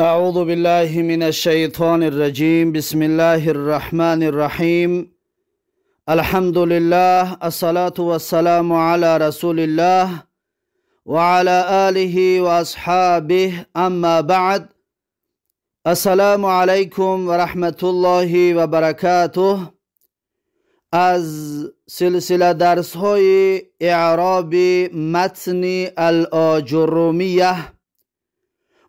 أعوذ بالله من الشيطان الرجيم. بسم الله الرحمن الرحيم. الحمد لله، الصلاة والسلام على رسول الله وعلى آله وأصحابه، أما بعد. السلام عليكم ورحمة الله وبركاته. از سلسله درس های اعراب متن الاجرومیه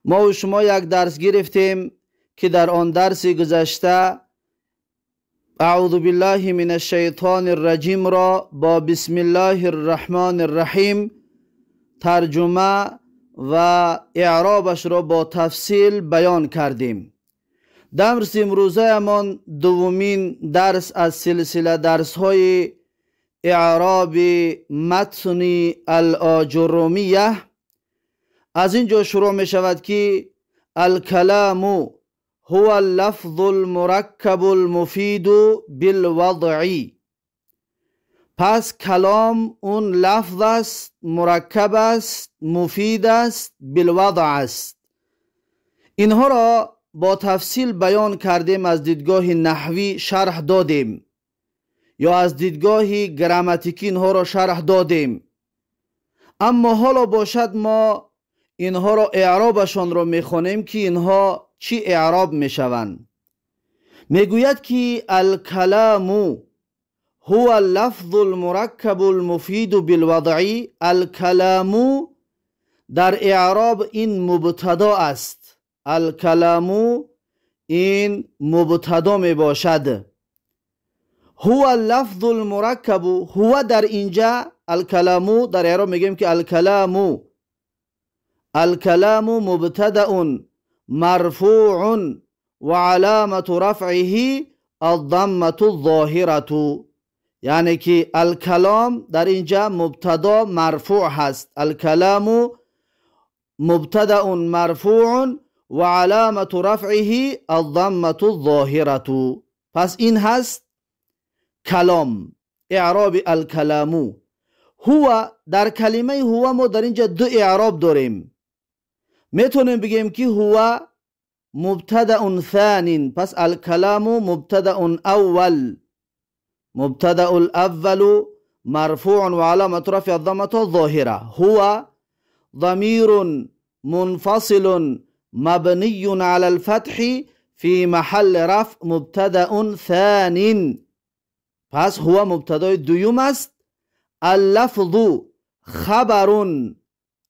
ما و شما یک درس گرفتیم که در آن درس گذشته اعوذ بالله من الشیطان الرجیم را با بسم الله الرحمن الرحیم ترجمه و اعرابش را با تفصیل بیان کردیم. درس امروزه من دومین درس از سلسله درس های اعراب متن الاجرومیه. از اینجا شروع می شود که الکلام هو اللفظ المرکب المفید بالوضعی. پس کلام اون لفظ است، مرکب است، مفید است، بالوضع است. اینها را با تفصیل بیان کردیم، از دیدگاه نحوی شرح دادیم یا از دیدگاه گراماتیکی اینها را شرح دادیم. اما حالا باشد ما اینها را اعرابشان را میخوانیم که اینها چی اعراب میشوند. میگوید که الکلام هو اللفظ المرکب المفید بالوضعی. الکلام در اعراب این مبتدا است. الکلام این مبتدا می باشد. هو اللفظ المرکب، هو در اینجا الکلام در اعراب میگیم که الکلام مبتدأ مرفوع و علامت رفعه الضمة الظاهرة. یعنی که الکلام در اینجا مبتدا مرفوع هست. الکلام مبتدأ مرفوع و علامت رفعه الضمة الظاهرة. پس این هست کلام، اعراب الکلام. هو در کلمه هو ما در اینجا دو اعراب داریم. میتونیم بگیم که هو مبتدأ ثان. پس الکلام مبتدأ اول، مبتدأ الاول مرفوع و علامت رفع الضمة الظاهرة. هو ضمیر منفصل مبنی على الفتح في محل رفع مبتدأ ثان. پس هو مبتدای دوم است. اللفظ خبر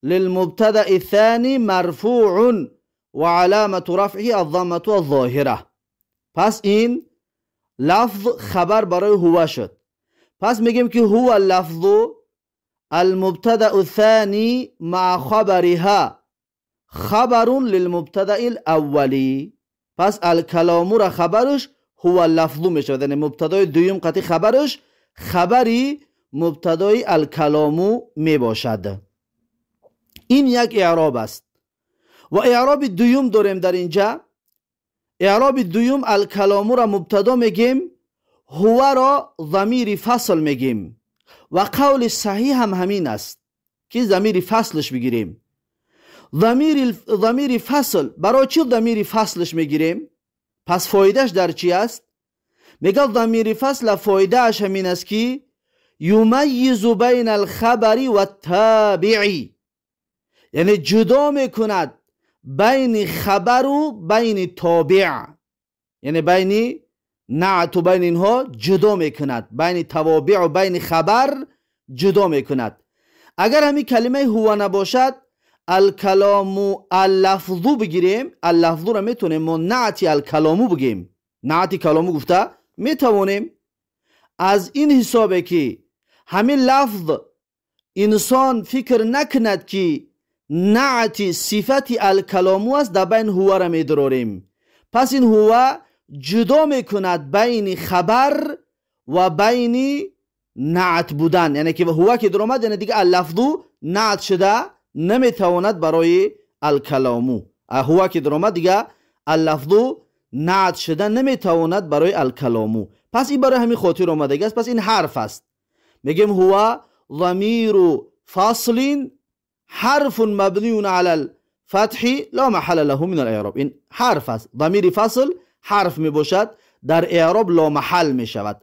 للمبتدأ الثاني مرفوع و علامت رفعه الضمة الظاهرة. پس این لفظ خبر برای هو شد. پس میگیم که هو اللفظ المبتدأ الثاني مع خبرها خبر للمبتدأ الاولی. پس الکلام را خبرش هو اللفظ میشود، یعنی مبتدای دوم قطعی خبرش خبری مبتدای الکلام میباشد. این یک اعراب است. و اعراب دوم داریم در اینجا. اعراب دوم الکلام را مبتدا میگیم، هو را ضمیر فصل میگیم و قول صحیح هم همین است که ضمیر فصلش بگیریم. ضمیر فصل برای چی ضمیر فصلش میگیریم؟ پس فایدهش در چی است؟ میگه ضمیر فصل فایدهش همین است که یمیز بین الخبر و التابعی، یعنی جدا میکند بین خبر و بین تابع، یعنی بین نعت و بین اینها جدا میکند، بین توابع و بین خبر جدا میکند. اگر همین کلمه هو نباشد الکلام اللفظو بگیریم، اللفظو را میتونیم ما نعت الکلامو بگیم. نعت کلامو گفته میتوانیم. از این حسابه که همین لفظ انسان فکر نکند که نعت صفت الکلامو است، در بین هو را میدراریم. پس این هو جدا میکند بین خبر و بین نعت بودن، یعنی که هو که در آمد یعنی دیگه اللفظو نعت شده نمیتواند برای الکلامو. هو که در آمد دیگه اللفظو نعت شده نمیتواند برای الکلامو. پس این برای همین خاطر آمده است. پس این حرف است. میگیم هو ضمیر فاصل حرف مبنی على فتحی لا محل له من الاعراب. این حرف است، ضمیر فصل حرف می باشد، در اعراب لا محل می شود.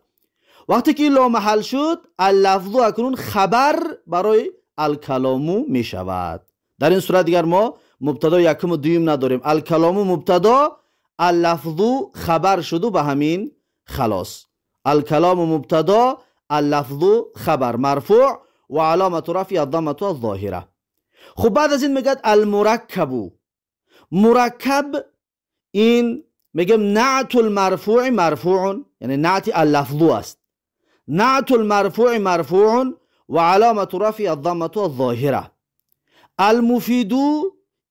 وقتی که لا محل شد، اللفظ اکنون خبر برای الکلام می شود. در این صورت دیگر ما مبتدا یکم و دویم نداریم. الکلام مبتدا، اللفظ خبر شد و به همین خلاص. الکلام مبتدا، اللفظ خبر، مرفوع و علامت رفع الضمه الظاهره. خب بعد از این میگه المرکب. مرکب این میگم نعت المرفوع مرفوع، یعنی نعت اللفظ است. نعت المرفوع مرفوع و علامت رفع الضمه الظاهره. المفید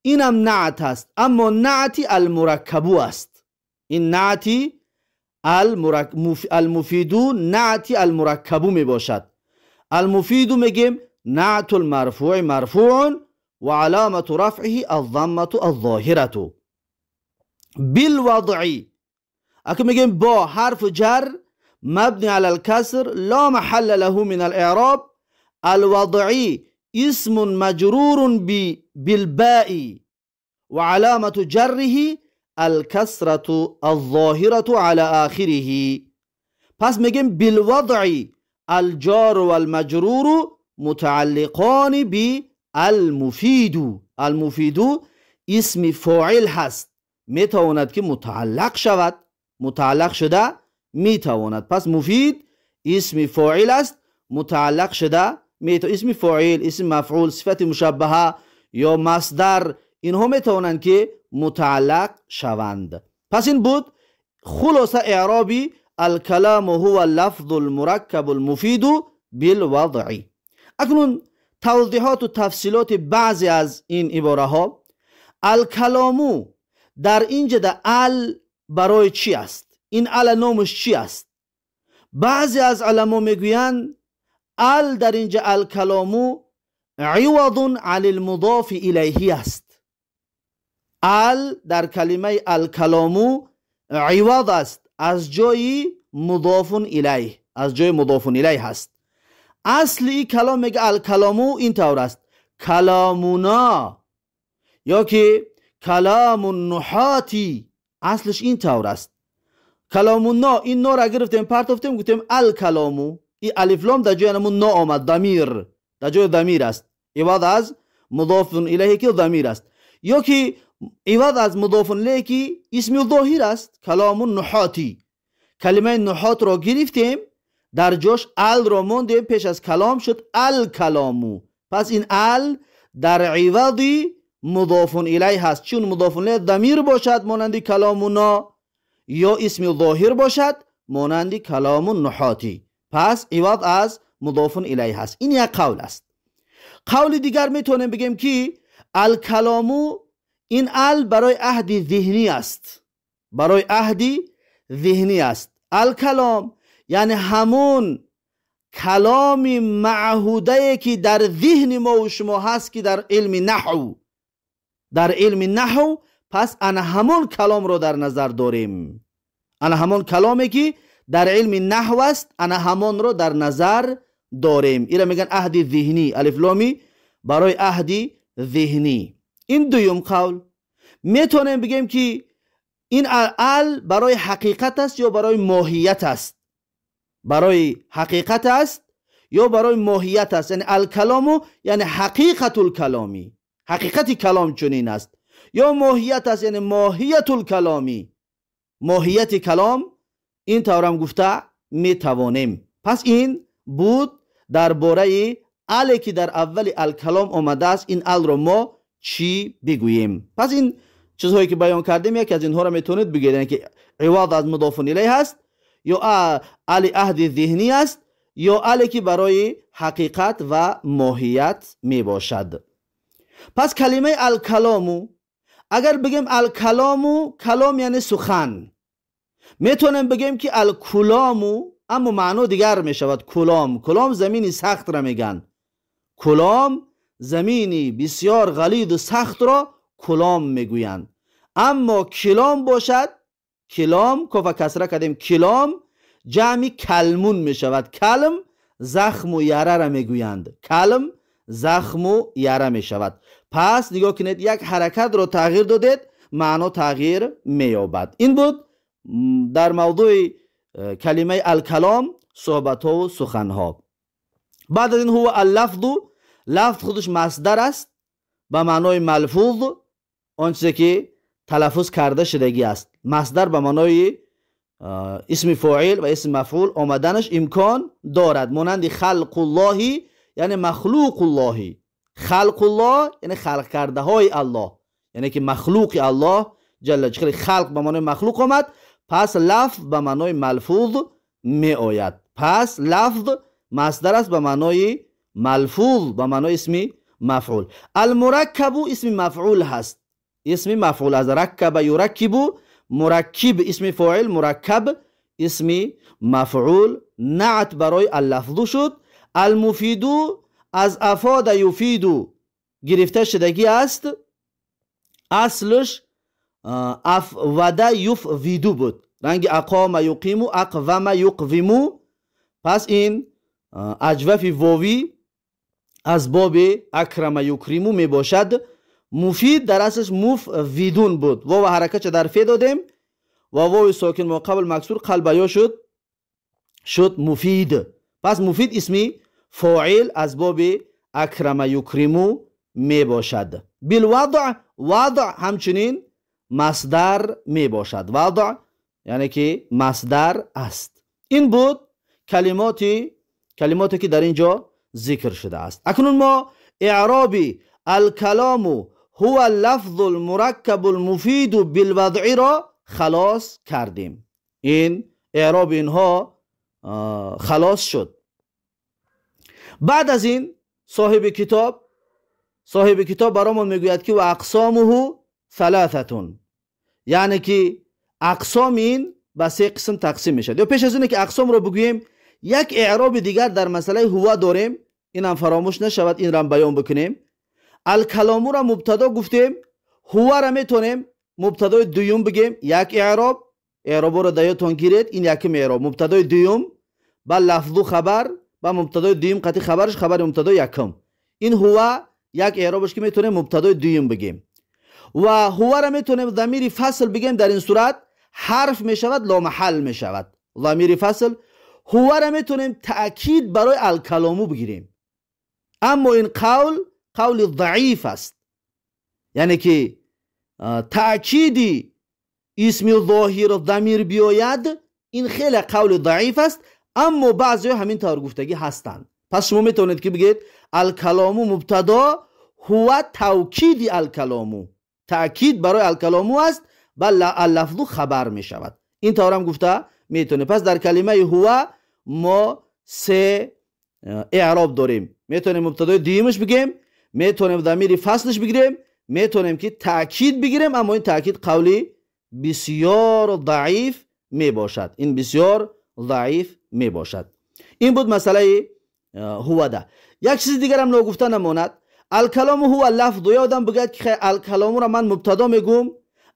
اینم نعت است، اما نعت المرکب است. این نعت المفید نعت المرکب می باشد. المفید میگیم نعت المرفوع مرفوع و علامت رفعه الضمه الظاهره. بالوضعی اگه میگیم با حرف جر مبنی على الكسر لا محل له من الاعراب. الوضعی اسم مجرور بالباء و علامت جره الكسرة الظاهرة على آخره. پس میگیم بالوضعی الجار والمجرور متعلقان بالمفید. المفید اسم فاعل هست، میتواند که متعلق شود، متعلق شده میتواند. پس مفید اسم فاعل است، متعلق شده اسم فاعل، اسم مفعول، صفت مشبهه یا مصدر، اینها میتوانند که متعلق شوند. پس این بود خلاصه اعرابی الکلام هو اللفظ المرکب المفید بالوضع. اکنون توضیحات و تفصیلات بعضی از این عباره ها. الکلام در اینجا در ال برای چی است؟ این ال نامش چی است؟ بعضی از علما میگویند ال در اینجا الکلام عوض عن المضاف الیه است. ال در کلمه الکلام عوض است، از جای مضاف الیه، از جای مضاف الیه هست. اصلی کلام میگه الکلام این طور است: کلامونا، یا که کلام النحاتی، اصلش این طور است. کلامونا، این نا را گرفتیم پرتافتیم گفتیم الکلامو، این الف لام در جای نمون نا آمد، ضمیر در جای ضمیر است، عوض از مضاف الیه که ضمیر است. یا که عوض از مضاف الیه که اسم ظاهر است، کلام النحاتی. کلمه نحات را گرفتیم در جاش ال را موندیم، پیش از کلام شد الکلامو. پس این ال در عوض مضاف الیه هست، چون مضاف الیه ضمیر باشد مانند کلامونا، یا اسم ظاهر باشد مانند کلام النحاتی. پس عوض از مضاف الیه هست. این یک قول است. قول دیگر میتونیم بگیم که الکلامو این ال برای عهد ذهنی است، برای عهد ذهنی است. الکلام یعنی همون کلام معهوده که در ذهن ما و شما هست که در علم نحو، در علم نحو، پس انا همون کلام رو در نظر داریم. انا همون کلامی که در علم نحو است، انا همون رو در نظر داریم. اینا میگن عهد ذهنی، الف لامی برای عهد ذهنی. این دویم قول. میتونیم بگیم که این ال برای حقیقت است یا برای ماهیت است، برای حقیقت است یا برای ماهیت است. یعنی الکلامو یعنی حقیقت الکلامی، حقیقت کلام چنین است، یا ماهیت است یعنی ماهیت الکلامی، ماهیت کلام. این طورم گفته میتوانیم. پس این بود درباره ال که در اول الکلام آمده است، این ال رو ما چی بگوییم. پس این چیزهایی که بیان کردیم یکی از اینها رو میتونید بگید، یعنی که عوض از مضاف الیه هست، یا ال عهد ذهنی است، یا ال که برای حقیقت و ماهیت می باشد. پس کلمه الکلامو اگر بگیم الکلامو، کلام یعنی سخن، میتونیم بگیم که الکلامو، اما معنی دیگر می شود. کلام زمینی سخت را میگن، کلام زمینی بسیار غلیظ و سخت را کلام میگویند. اما کلام باشد، کلام کف کسره کردیم، کلام جمع کلمون می شود. کلم زخم و یره را میگویند، کلم زخم و یره می شود. پس نگاه کنید یک حرکت رو تغییر دادید، معنا تغییر می‌یابد. این بود در موضوع کلمه الکلام صحبت ها و سخن ها. بعد از این هو اللفظ، لفظ خودش مصدر است به معنای ملفوظ، آنچه که تلفظ کرده شدگی است. مصدر به معنای اسم فاعل و اسم مفعول آمدنش امکان دارد، مانند خلق الله یعنی مخلوق الله. خلق الله یعنی خلق کرده های الله، یعنی که مخلوق الله جل جلاله. خلق به معنای مخلوق آمد، پس لفظ به معنای ملفوظ می آید. پس لفظ مصدر است به معنای ملفوظ، به معنای اسم مفعول. المرکب اسم مفعول هست، اسم مفعول از رکب یرکب، مرکب اسم فاعل، مرکب اسم مفعول، نعت برای اللفظ شد. المفید از افاد یفید گرفته شدگی است، اصلش افود یفویدو بود، رنگ اقام یقیم اقوم یقویمو. پس این اجوف واوی از باب اکرم یکریمو می باشد. مفید در اصلش مفیدون بود، واو حرکت در فی دادیم و واو ساکن ما قبل مکسور قلب یا شد مفید. پس مفید اسمی فاعل از باب اکرم یکریمو می باشد. بالوضع، وضع همچنین مصدر می باشد، وضع یعنی که مصدر است. این بود کلماتی که در اینجا ذکر شده است. اکنون ما اعرابی الکلام هو اللفظ المرکب المفید بالوضع را خلاص کردیم. این اعراب اینها خلاص شد. بعد از این صاحب کتاب برامون میگوید که و اقسامه ثلاثتون، یعنی که اقسام این به 3 قسم تقسیم میشه. یا پیش از اینه که اقسام رو بگوییم، یک اعراب دیگر در مسئله هو داریم، این هم فراموش نشود، این را بیان بکنیم. الکلام را مبتدا گفتیم، هو را میتونیم مبتدای دوم بگیم، یک اعراب رو دیاتون گیرید، این یکم اعراب، مبتدای دوم با لفظ و خبر، با مبتدای دوم قطعی خبرش خبر مبتدا یکم. این هو یک اعرابش که میتونیم مبتدای دوم بگیم. و هو را میتونیم ضمیر فصل بگیم، در این صورت حرف میشود لا محل میشود ضمیر فصل. هو را میتونیم تأکید برای الکلامو بگیریم، اما این قول ضعیف است، یعنی که تأکیدی اسم ظاهر ضمیر بیاید، این خیلی قول ضعیف است، اما بعضی همین طور گفتگی هستند. پس شما میتونید که بگید الکلامو مبتدا، هو توکید الکلامو، تأکید برای الکلامو است، بل اللفظ خبر میشود. این طور هم گفته میتونه. پس در کلمه هو ما 3 اعراب داریم، میتونیم مبتدای دیمش بگیم، میتونیم ضمیر فصلش بگیریم، میتونیم که تأکید بگیریم، اما این تأکید قولی بسیار ضعیف می باشد، این بسیار ضعیف می باشد. این بود مسئله هو ده. یک چیز دیگر هم نگفته نماند، الکلام هو اللفظ. یادم بگید که الکلام را من مبتدا میگم،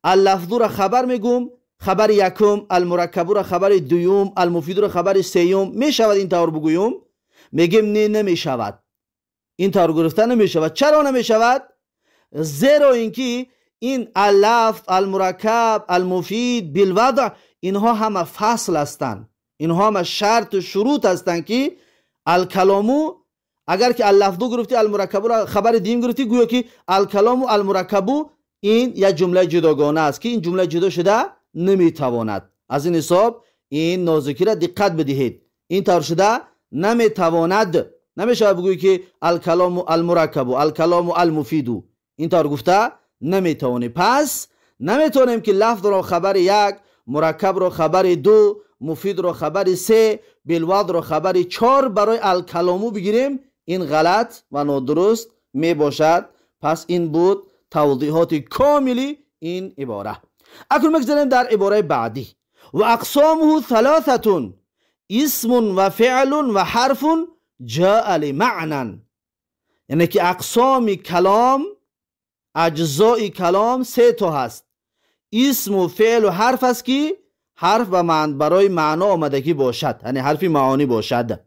اللفظ را خبر میگم، خبر یکم، المرکب را خبر دوم، المفید را خبر سیوم. میشود این طور بگویم؟ میگیم نه، نمیشود، این طور گرفته نمیشود. چرا نمیشود؟ زیرا اینکه این اللفظ، المرکب، المفید، بالوضع، اینها همه فصل هستند، اینها همه شرط و شروط هستند که الکلامو، اگر که اللفظ گرفتی، المرکب را خبر دیم گرفتی، گویا که الکلام و المرکب این یک جمله جداگانه است که این جمله جدا شده نمیتواند. از این حساب این نازکی را دقت بدهید، این طور شده نمیتواند. نمیشه بگویی که الکلام و المرکب و الکلام و المفید، این طور گفته نمیتوانی. پس نمیتونیم که لفظ را خبر 1، مرکب را خبر 2، مفید را خبر 3، بالوضع را خبر 4 برای الکلامو بگیریم. این غلط و نادرست می باشد. پس این بود توضیحات کاملی این عباره. اکنون مگذاریم در عباره بعدی. و اقسامه ثلاثتون، اسم و فعل و حرف جاء لمعنى. یعنی که اقسام کلام، اجزای کلام 3 تا هست، اسم و فعل و حرف است که حرف و برای معنا آمدگی باشد، یعنی حرفی معانی باشد.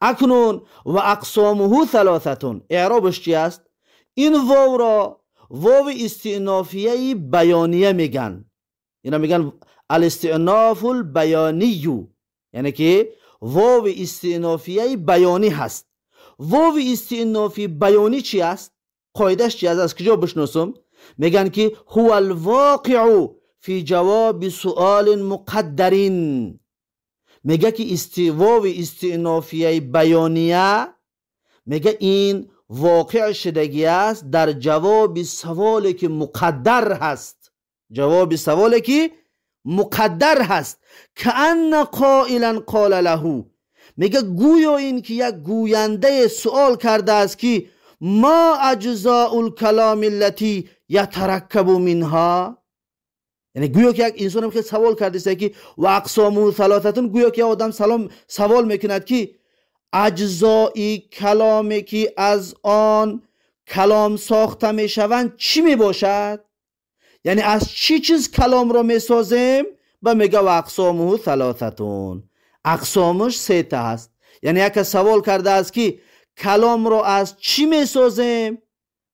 اکنون و اقسامه ثلاثتون، اعرابش چی است؟ این واو را واو استئنافیه بیانیه میگن. اینا میگن الاستئناف البیانیو، یعنی که واو استئنافیه بیانی هست. واو استئنافی بیانی چی است؟ قاعدش چی است؟ از کجا بشناسم؟ میگن که هو الواقع فی جواب سؤال مقدرین. میگه که واو استئنافیه بیانیه میگه این واقع شدگی است در جواب سوالی که مقدر هست. جواب سوالی که مقدر هست. کأن قائلا قال له، میگه گویا این که یک گوینده سوال کرده است که ما اجزاء الکلام التي یترکب منها، یعنی گویا که یک انسان هم که سوال کرده است که و اقسامه ثلاثه، گویا که آدم سوال میکند که اجزای کلامی که از آن کلام ساخته میشوند چی میباشد؟ یعنی از چی چیز کلام را میسازیم؟ و میگه و اقسامه ثلاثه، اقسامش سه تا هست. یعنی یک سوال کرده است که کلام را از چی میسازیم؟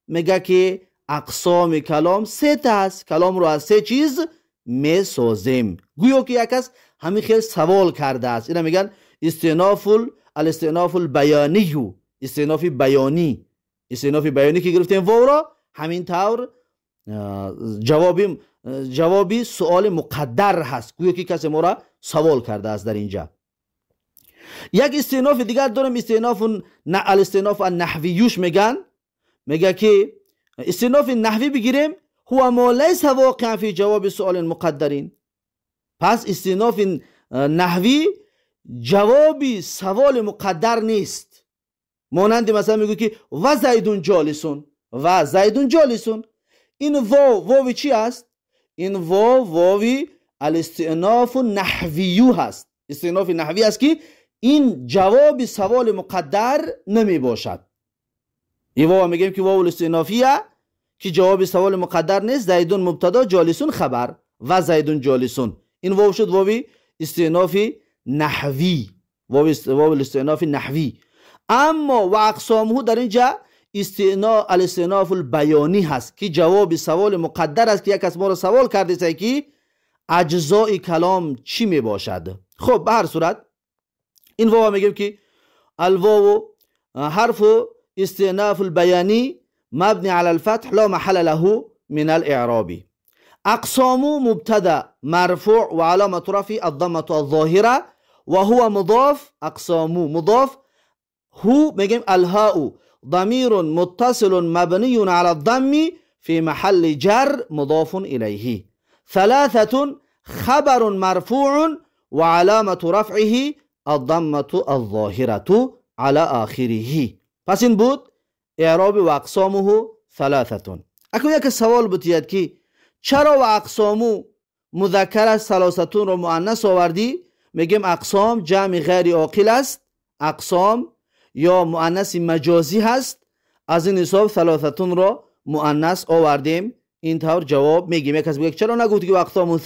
میگه که اقسام کلام سه تا هست، کلام را از سه چیز میسازیم. گویا که یک کس همین خیلی سوال کرده است. اینا میگن الاستئناف البیانی، استئناف بیانی. استئناف بیانی که گرفتیم واو را، همین طور جوابی سوال مقدر هست. گویا که کسی ما را سوال کرده است در اینجا. یک استئناف دیگر دارم، الاستئناف النحویوش میگن. میگه که استئناف نحوی بگیریم هو ما لیس واقعا فی جواب سؤال مقدرین. پس استئناف نحوی جوابی سوال مقدر نیست. مانند مثلا میگه که و زیدون جالسون، و زیدون جالسون. این واو چی است؟ این واوی الاستئناف نحویو هست. استئناف نحوی است که این جواب سوال مقدر نمی باشد. این واو میگیم که واو الاستئنافیه که جواب سوال مقدر نیست. زیدون مبتدا، جالسون خبر، و زیدون جالسون. این واو شد واو استئناف نحوی، واو الاستئناف نحوی. اما و اقسامه در اینجا الاستئناف البیانی هست که جواب سوال مقدر است که یک کس ما را سوال کرده است که اجزای کلام چی می باشد. خب به هر صورت این واو میگیم که الواو حرف استئناف البیانی مبنی على الفتح لا محل له من الاعراب. اقسام مبتدا مرفوع و علامة رفعه الضمة الظاهرة و هو مضاف. اقسام مضاف. هو میگیم الهاء ضمیر متصل مبنی على الضم في محل جر مضاف الیه. ثلاثة خبر مرفوع و علامة رفعه الضمة الظاهرة على آخره. پس این بود اعراب و اقسامه ثلاثة. اکنون یک سوال بتید که چرا و اقسامو مذکر است ثلاثتون رو مؤنث آوردی؟ میگیم اقسام جمع غیر عاقل است، اقسام یا مؤنث مجازی هست، از این حساب ثلاثتون رو مؤنث آوردیم. این طور جواب میگیم. یک کس بگه چرا نگفتی که اقسام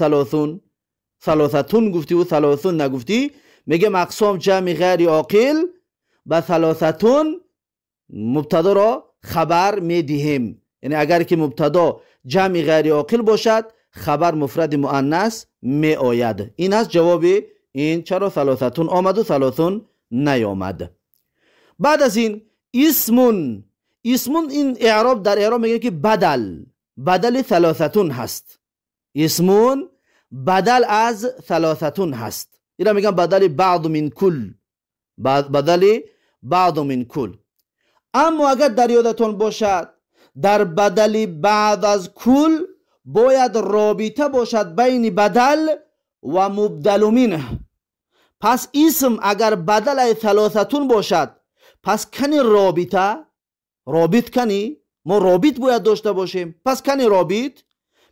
ثلاثتون گفتی و ثلاثون نگفتی؟ میگیم اقسام جمع غیر عاقل و ثلاثتون مبتدا را خبر میدهیم. یعنی اگر که مبتدا جمع غیر عاقل باشد خبر مفرد مؤنث می آید. این از جواب این چرا ثلاثتون آمد و ثلاثون نیامد. بعد از این اسمون این اعراب در اعراب میگه که بدل ثلاثتون هست. اسمون بدل از ثلاثتون هست. اینا میگن بدل بعض من کل، بدل بعض من کل. اما اگر در یادتون باشد در بدل بعد از کل باید رابطه باشد بین بدل و مبدل منه. پس اسم اگر بدل ثلاثتون باشد پس کنی رابط کنی، ما رابط باید داشته باشیم. پس کنی رابط،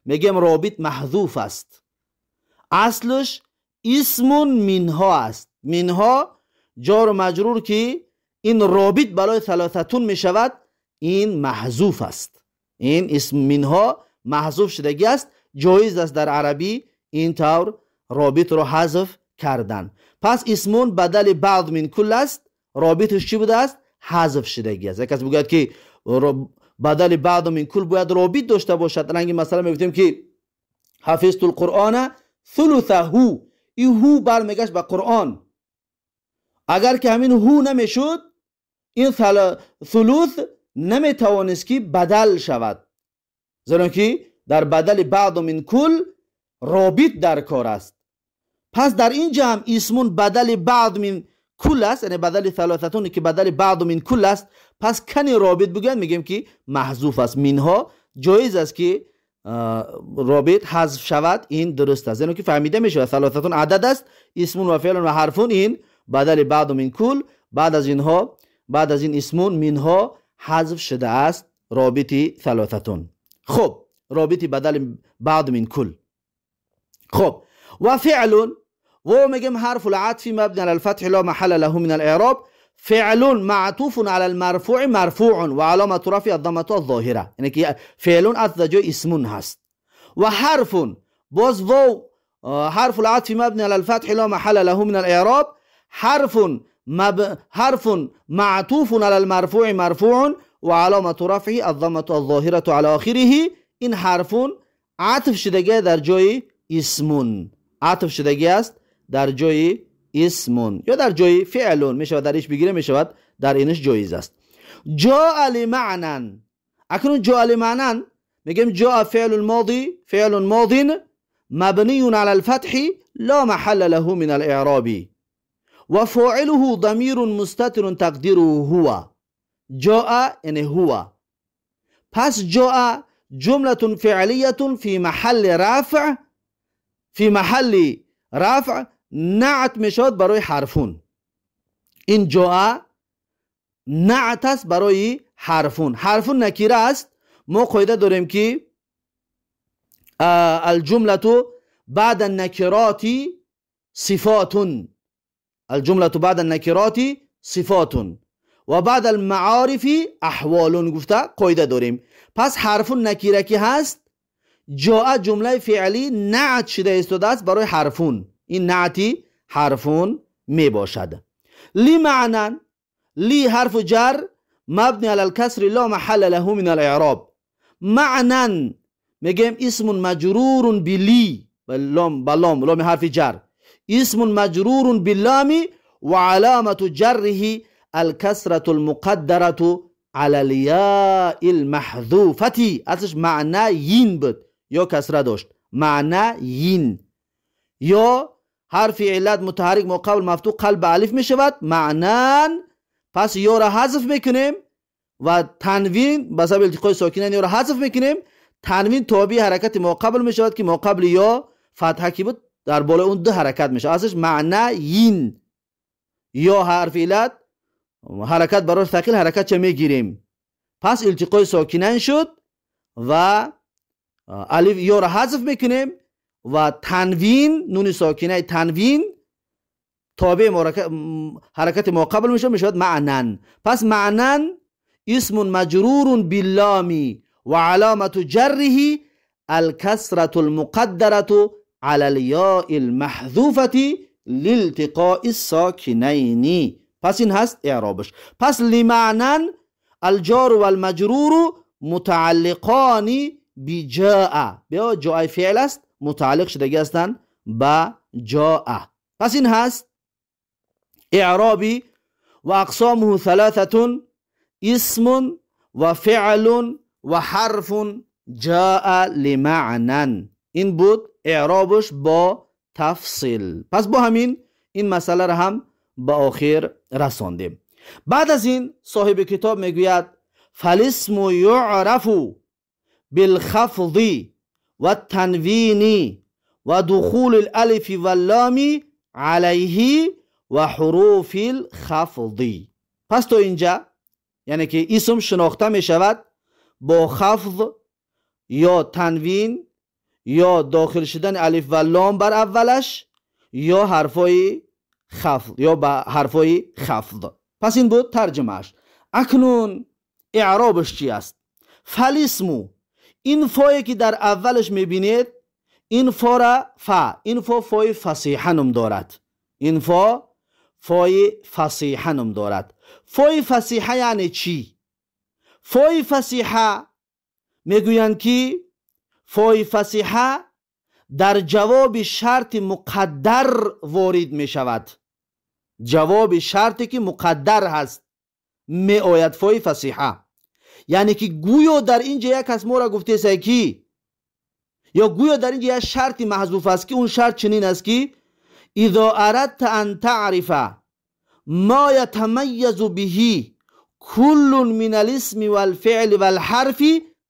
میگم رابط محذوف است. اصلش اسم منها است. منها جار و مجرور که این رابط برای ثلاثتون میشود این محذوف است. این اسم منها محذوف شدگی است. جایز است در عربی این طور رابط رو حذف کردن. پس اسمون بدل بعض من کل است. رابطش چی بوده است؟ حذف شدگی است. یک کس بگوید که بدل بعض من کل باید رابط داشته باشد. الان مثلا میگفتیم که حفظت القرآن ثلثه، این هو برمیگشت به قرآن. اگر که همین هو نمیشد این ثلث نمیتوانست که بدل شود، زیرا که در بدل بعض من کل رابط در کار است. پس در اینجا هم اسمون بدل بعض من کل است، یعنی بدل ثلاثتون که بدل بعض من کل است. پس کنی رابط بگن میگیم که محذوف است. منها جایز است که رابط حذف شود، این درست است، یعنی که فهمیده میشه ثلاثتون عدد است، اسمون و فعل و حرفون این بدل بعض من کل. بعد از این اسمون منها حذف شده است رابطی ثلاثتون. خب رابطی بدل بعض من کل. خب و فعل و میگم حرف العطف مبني على الفتح لا محل له من الاعراب. فعل معطوف على المرفوع مرفوع و علامة رفع الضمة الظاهرة، یعنی که فعل از جای اسمون هست. و حرف باز و حرف العطف مبني على الفتح لا محل له من الاعراب. حرف معطوف على المرفوع مرفوع و علامة رفعه الضمة الظاهرة على آخره. این حرف عطف شدگی در جای اسمون، عطف شدگی است در جای اسمون یا در جای فعلون میشود، درش بگیره میشود، در اینش جایز است. جاء لمعنى، اکنون جاء لمعنى میگم جاء فعل ماض مبني على الفتح لا محل له من الاعراب و فاعله ضمیر مستتر تقدیره هو. جاء یعنی هو. پس جاء جملة فعلیه فی محل رفع نعت میشود برای حرفون. این جاء نعت است برای حرفون. حرفون نکیره است. ما قاعده داریم که الجمله بعد النکرات صفات، الجمله بعد النکرات صفات و بعد المعارف احوال گفته قاعده داریم. پس حرفون نکیره که هست، جاء جمله فعلی نعت شده ایستاده است برای حرفون، این نعتی حرفون می باشد. لی معنی، لی حرف جر مبنی علی الکسر لا محل له من الاعراب. معنی میگم اسم مجرور بلی، لام حرف جر، اسم مجرور باللام و علامت جره الكسرة المقدرة على الياء المحذوفة. ازش معنی ین بود یا کسره داشت، معنی ین. یا حرف علت متحرک مقابل مفتوح قلب الف می شود معنن. پس یا را حذف میکنیم و تنوین بسبب التقاء ساکنین یا را حذف میکنیم، تنوین تابع حرکت مقابل می شود که مقابل یا فتحه کی بود در بالای اون دو حرکت میشه، ازش معنی ین. یا حرف علت حرکت برای ثقیل حرکت چه میگیریم، پس التقاء ساکنین شد و الف یا را حذف میکنیم و تنوین نون ساکنه تنوین تابع حرکت ماقبل میشود معنن. پس معنن اسم مجرور باللام و علامت جره الكسرة المقدرة على الياء المحذوفة لالتقاء الساکنین. پس این هست اعرابش. پس لمعنن الجار و المجرور متعلقان بجاء، بیا جاء فعل است متعلق شده هستند با جاء. پس این هست اعرابی و اقسامه ثلاثه اسم و فعل و حرف جاء لمعنن. این بود اعرابش با تفصیل. پس با همین این مسئله را هم با آخر رساندیم. بعد از این صاحب کتاب میگوید فالاسم یعرف بالخفض و التنوین و دخول الالف واللام علیه و حروف الخفض. پس تو اینجا یعنی که اسم شناخته می شود با خفض یا تنوین یا داخل شدن الف و لام بر اولش یا حرفای خفض یا با حرفای خفض. پس این بود ترجمهش. اکنون اعرابش چی است؟ فالاسم، این فایی که در اولش میبینید این فا را این فا فای فصیحه نام دارد. این فا فای فصیحه نام دارد. فای فصیحه یعنی چی؟ فای فصیحه میگویند که فای فصیحه در جواب شرط مقدر وارد می شود. جواب شرطی که مقدر هست می آید فای فصیحه. یعنی که گویا در اینجا یک از ما را گفته است که یا گویا در اینجا یک شرط محذوف است که اون شرط چنین است که اذا اردت ان تعرف ما يتميز به كل من الاسم والفعل والحرف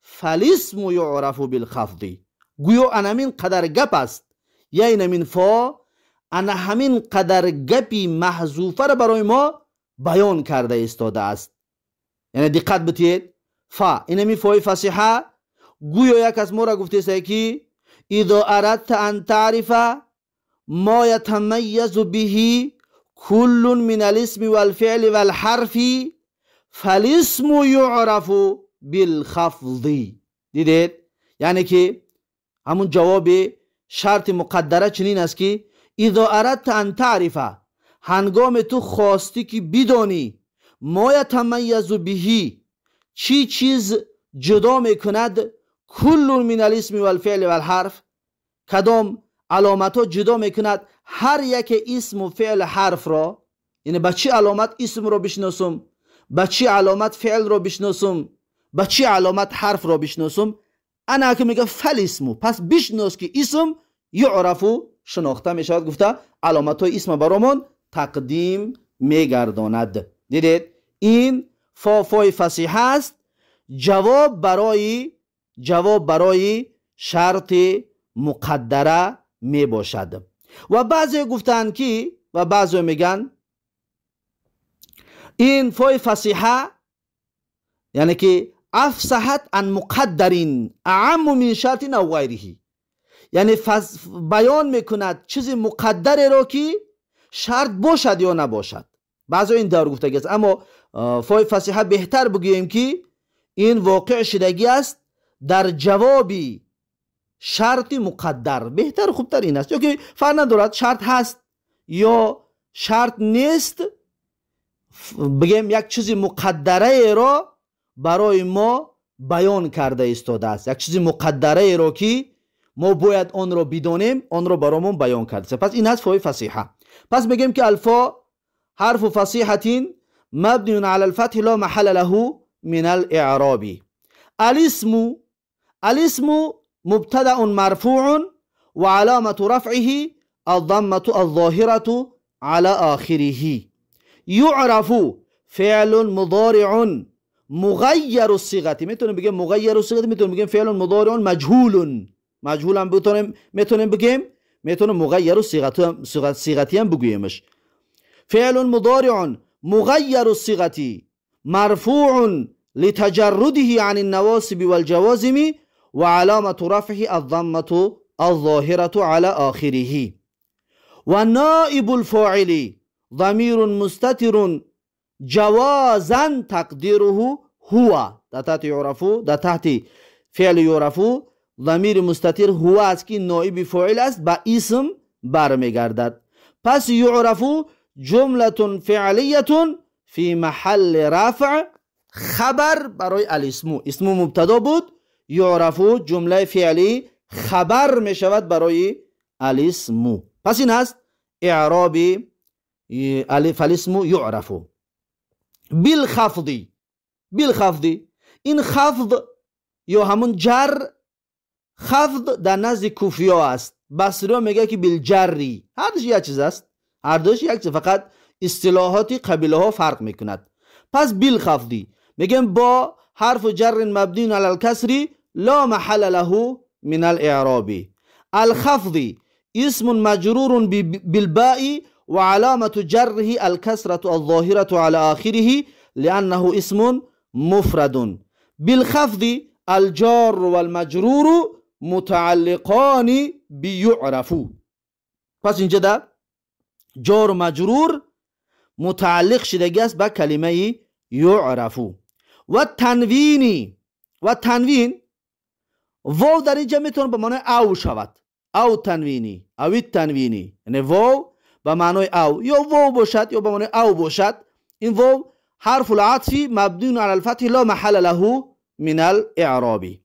فالاسم يعرف بالخفض. گویا انا همین قدر گپ است، یعنی من فا انا همین قدر گپی محذوفه را برای ما بیان کرده ایستاده است. یعنی دقت بتید، فا این همین فای فصیحه گویا یک از ما را گفته است که اذا اردت ان تعرف ما يتميز به كل من الاسم والفعل والحرف فالاسم يعرف بالخفض. دیدید؟ یعنی که همون جواب شرط مقدره چنین است که اذا اردت ان تعرف، هنگام تو خواستی که بدانی ما يتميز به، چی چیز جدا میکند كل من الاسم والفعل والحرف، کدام علامت ها جدا میکند هر یک اسم و فعل حرف را. یعنی با چی علامت اسم را بشناسم، با چی علامت فعل را بشناسم، با چی علامت حرف را بشناسم. انا که میگه فالاسم، پس بشناس که اسم یعرفو شناخته میشود. گفته علامت های اسم برامون تقدیم میگرداند. دیدید؟ این فای فصیحه است، جواب برای شرط مقدره می باشد. و بعضی گفتن که و بعضی میگن این فای فصیحه یعنی که افصحت عن مقدرین اعم من شرط او غیره، یعنی بیان میکند چیز مقدره را که شرط باشد یا نباشد. بعضی این دور گفتگی است، اما فای فصیحه بهتر بگوییم که این واقع شدگی است در جوابی شرط مقدر. بهتر خوبتر این است، که فرق ندارد شرط هست یا شرط نیست، بگیم یک چیز مقدره را برای ما بیان کرده ایستاده است، یک چیز مقدره را که ما باید آن را بدانیم، آن را برامون بیان کرده. پس این هست فای فصیحه. پس بگیم که الفا حرف فصیحة مبنی علی الفتح لا محل له من الاعراب. الاسم مبتدأ مرفوع وعلامة رفعه الضمة الظاهرة على آخره. يعرف فعل مضارع مغير الصيغة، میتونیم بگیم مغیر الصيغة، میتونیم بگیم فعل مضارع مجهول هم میتونیم بگیم، میتونیم مغیر الصيغة هم بگویمش. فعل مضارع مغير الصيغة مرفوع لتجرده عن النواصب والجوازم وعلامة رفعه الضمة الظاهرة على آخره. ونائب الفاعل ضمير مستتر جوازا تقديره هو. در تحت فعل يعرف ضمیر مستتر هو است که نائب فاعل است، با اسم برمیگردد. پس يعرف جملة فعلیه فی محل رفع خبر برای الاسم. اسم مبتدا بود، يعرف جمله فعلی خبر می شود برای الاسم. پس این است اعراب الاسم يعرف بالخفض. این خفض یا همون جر، خفض در نزد کوفیا است، بصری میگه که بالجری. هر دوش یک چیز است، هر دوش یک چیز، فقط اصطلاحات قبیله ها فرق میکند. پس بالخفض میگم با حرف جر مبنی علی الکسر لا محل له من الاعراب. الخفض اسم مجرور بالباء وعلامة جره الكسرة الظاهرة على آخره لأنه اسم مفرد. بالخفض الجار والمجرور متعلقان بيعرف. پس اینجا در جار و مجرور متعلق شدگی است به کلمه یعرف. و تنوین واو در اینجا میتونه به معنای او شود، او تنوینی، او تنوینی، یعنی واو به معنای او، یا واو باشد یا به معنای او باشد. این واو حرف العطف مبني على الفتح لا محل له من الإعراب.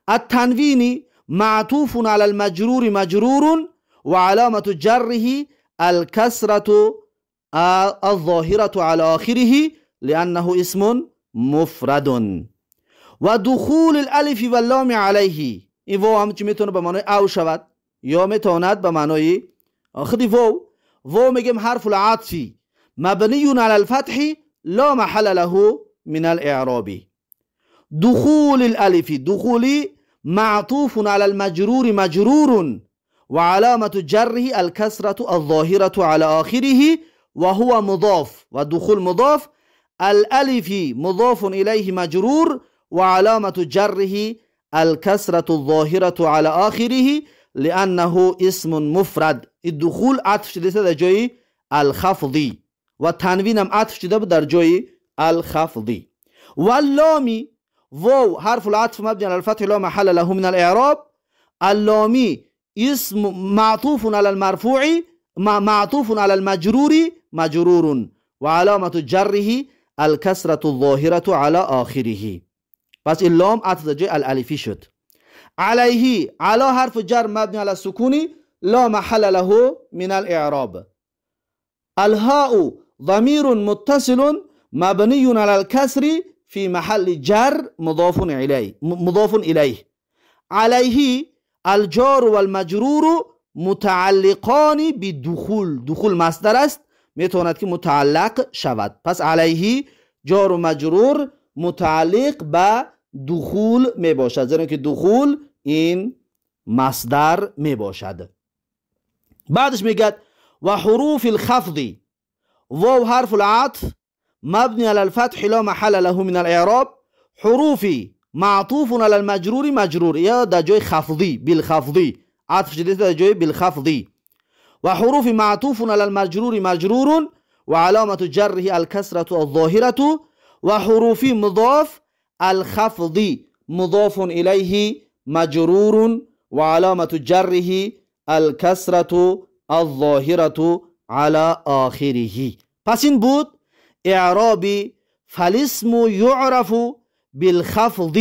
التنوين معطوف على المجرور مجرور وعلامة جره الكسرة الظاهرة على آخره لأنه اسم مفرد. ودخول الألف واللام عليه، این واو هم چی میتونه به معنای او شود یا میتواند به معنای خودی واو میگیم حرف العطف مبنی على الفتح لا محل له من الإعراب. دخول الألف دخولی معطوف على المجرور مجرور وعلامة جره الكسرة الظاهرة على آخره وهو مضاف. ودخول مضاف، الألف مضاف إليه مجرور وعلامة جره الكسرة الظاهرة على آخره لأنه اسم مفرد. الدخول عطف شده در جای الخفضی و تنوین هم عطف شده در جای الخفضی. واللامی واو حرف العطف مبني على الفتح لا محل له من الإعراب. اللامی اسم معطوف على المرفوع معطوف على المجرور مجرور وعلامة جره الكسرة الظاهرة على آخره. پس اللام عطف در جای الالفی شد. علیه على حرف جر مبني على السكون لا محل له من الإعراب. الهاء ضمير متصل مبني على الكسر في محل جر مضاف إليه. عليه الجار والمجرور متعلقان بدخول. دخول مصدر است میتواند که متعلق شود. پس علیه جار و مجرور متعلق به دخول می باشد زیرا که دخول این مصدر می باشد. بعدش میگه و حروف الخفض واو حرف العطف مبني على الفتح لا محل له من الإعراب. حروفي معطوف على المجرور مجرور یا در جای خفضی بالخفضی عطف شده در جای بالخفضی. و حروف معطوف على المجرور مجرور وعلامة جره الكسرة الظاهرة. و حروفي مضاف الخفضي مضاف إليه مجرور وعلامة جره الكسرة الظاهرة على آخره. پس این بود اعرابی فالاسم يعرف بالخفض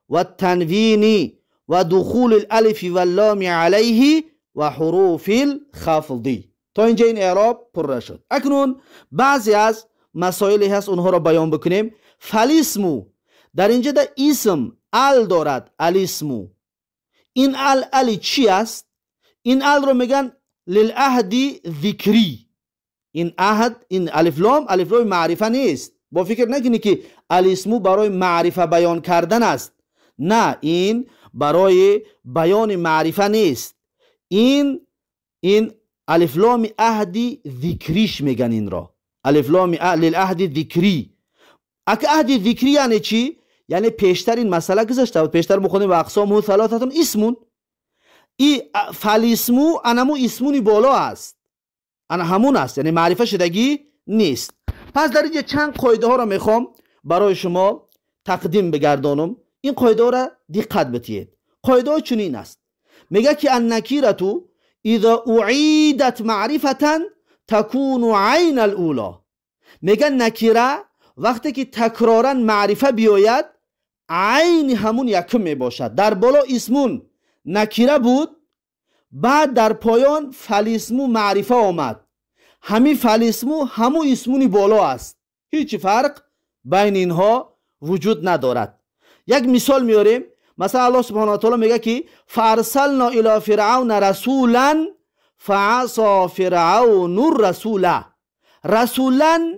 والتنوين ودخول الالف واللام عليه وحروف الخفض. تا اینجا این اعراب پر شد. اکنون بعضی از مسائلی هست اونها را بیان بکنیم. فالاسم در اینجا در اسم ال دارد. الاسم این ال چی است؟ این ال رو میگن للعهد ذکری. این عهد این الف لام معرفه نیست. با فکر نکنی که الاسم برای معرفه بیان کردن است. نه، این برای بیان معرفه نیست. این الف لام عهدی ذکریش میگن. این را الف لام للعهد ذکری. اگه عهد ذکری یعنی چی؟ یعنی پیشتر این مسئله گذاشته و پیشتر بخونیم و اقسام ثلاثه اسمون. ای فالاسمو انمو اسمونی بالا است، انا همون است، یعنی معرفه شدگی نیست. پس در اینجا چند قاعده ها را میخوام برای شما تقدیم بگردانم. این قاعده ها را دقت بتید. قاعده ها چنین است. میگه که النکیرتو اذا اعیدت معرفتا تکون عین الاولا. میگه نکیره وقتی که تکرارا معرفه بیاید عین همون یکم میباشد. در بالا اسمون نکیره بود، بعد در پایان فالاسمو معرفه آمد. همین فالاسمو همون اسمونی بالا است، هیچ فرق بین اینها وجود ندارد. یک مثال میاریم. مثلا الله سبحانه و تعالی میگه که فارسلنا الی فرعون رسولا فعصى فرعون الرسول. رسولا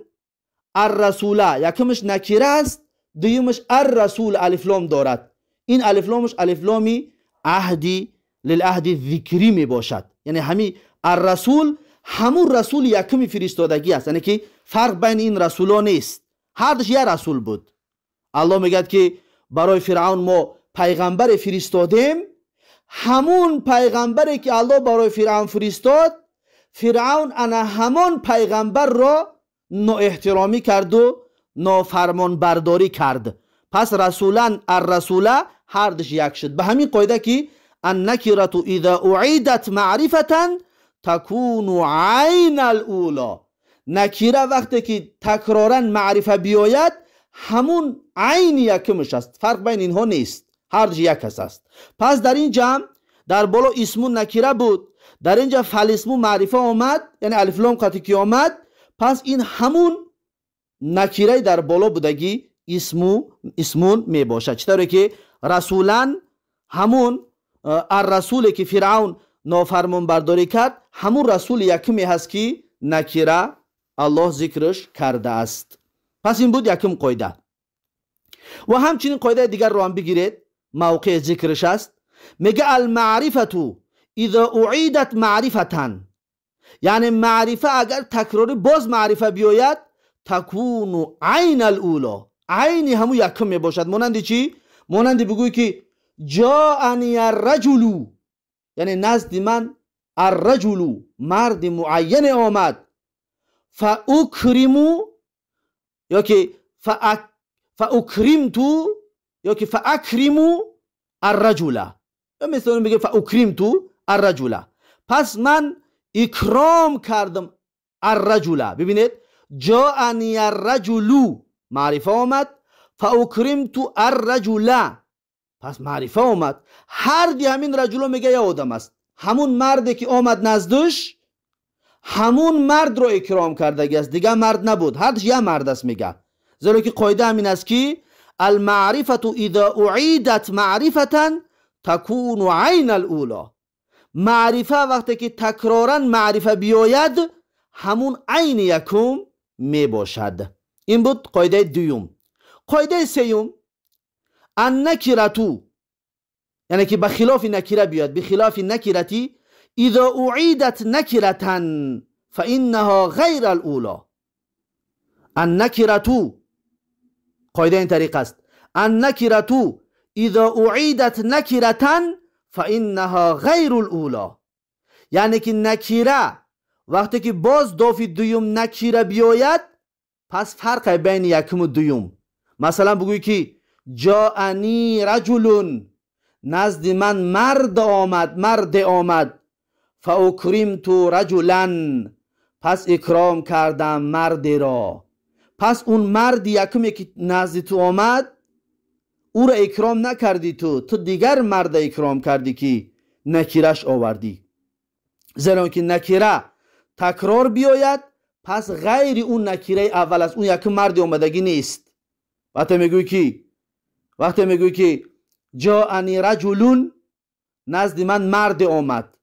الرسول یکمش نکیره است، دویمش الرسول الف لام دارد. این الف لامش الف لامی عهدی للعهد ذکری می باشد. یعنی همین الرسول همون رسول یکمی فرستادگی است، یعنی که فرق بین این رسولا نیست، هر دوش یه رسول بود. الله میگه که برای فرعون ما پیغمبر فرستادیم. همون پیغمبری که الله برای فرعون فرستاد، فرعون انا همان پیغمبر را نااحترامی کرد و نافرمان برداری کرد. پس رسولان الرسوله هر دوش یک شد. به همین قاعده که النکرة اذا اعیدت معرفتا تکون عین الاولا. نکیره وقتی که تکرارا معرفه بیاید همون عین یکمش است، فرق بین اینها نیست، هر جا یک است. پس در این جمع در بالا اسم نکیره بود، در اینجا فالاسم معرفه آمد، یعنی الف لام قطعی که آمد، پس این همون نکیره در بالا بودگی اسمون می باشد. چطوره که رسولان همون الرسول که فرعون نافرمان برداری کرد همون رسول یکمی هست که نکیره الله ذکرش کرده است. پس این بود یکم قاعده. و همچنین قاعده دیگر رو هم بگیرید، موقع ذکرش است، میگه المعرفة اذا اعیدت معرفتن، یعنی معرفه اگر تکراری باز معرفه بیاید تکون عین الاولا، عین همون یکم می باشد. مانند چی؟ مانند بگوی که جاءنی الرجل، یعنی نزد من الرجل مرد معین آمد، فاکرمو یا که فاکرمتو یا که فاکرمو الرجل، یا مثلا میگه فاکرمتو الرجل، پس من اکرام کردم الرجل. ببینید جاءنی الرجل معرفه آمد، فاکرمتو الرجل پس معرفه آمد، هر دی همین رجل میگه یه آدم است، همون مردی که آمد نزدش همون مرد رو اکرام کرده است، دیگه مرد نبود، هر یه مرد است میگه. زیرا که قاعده همین است که المعرفة اذا اعیدت معرفة تکون عین الاولا، معرفه وقتی که تکرارا معرفه بیاید همون عین یکم می باشد. این بود قاعده دوم. قاعده سوم النکرة، یعنی که بخلاف نکره بیاد، بخلاف نکرتی اذا اعیدت نکرة فانها غیر الاولا. النکرة قاعده این طریق است، النکرة اذا اعیدت نکرة فانها غیر الاولا، یعنی که نکره وقتی که باز دافی دوم نکره بیاید پس فرق بین یکم و دوم. مثلا بگوی که جاءنی رجل، نزد من مرد آمد، فاکرمت رجلا پس اکرام کردم مرد را، پس اون مرد یکمی که نزد تو آمد او را اکرام نکردی، تو دیگر مرد اکرام کردی که نکیرش آوردی. زیرا که نکیره تکرار بیاید پس غیر اون نکیره اول است، اون یک مرد آمدگی نیست. وقتی میگوی که جاءنی رجل، نزد من مرد آمد،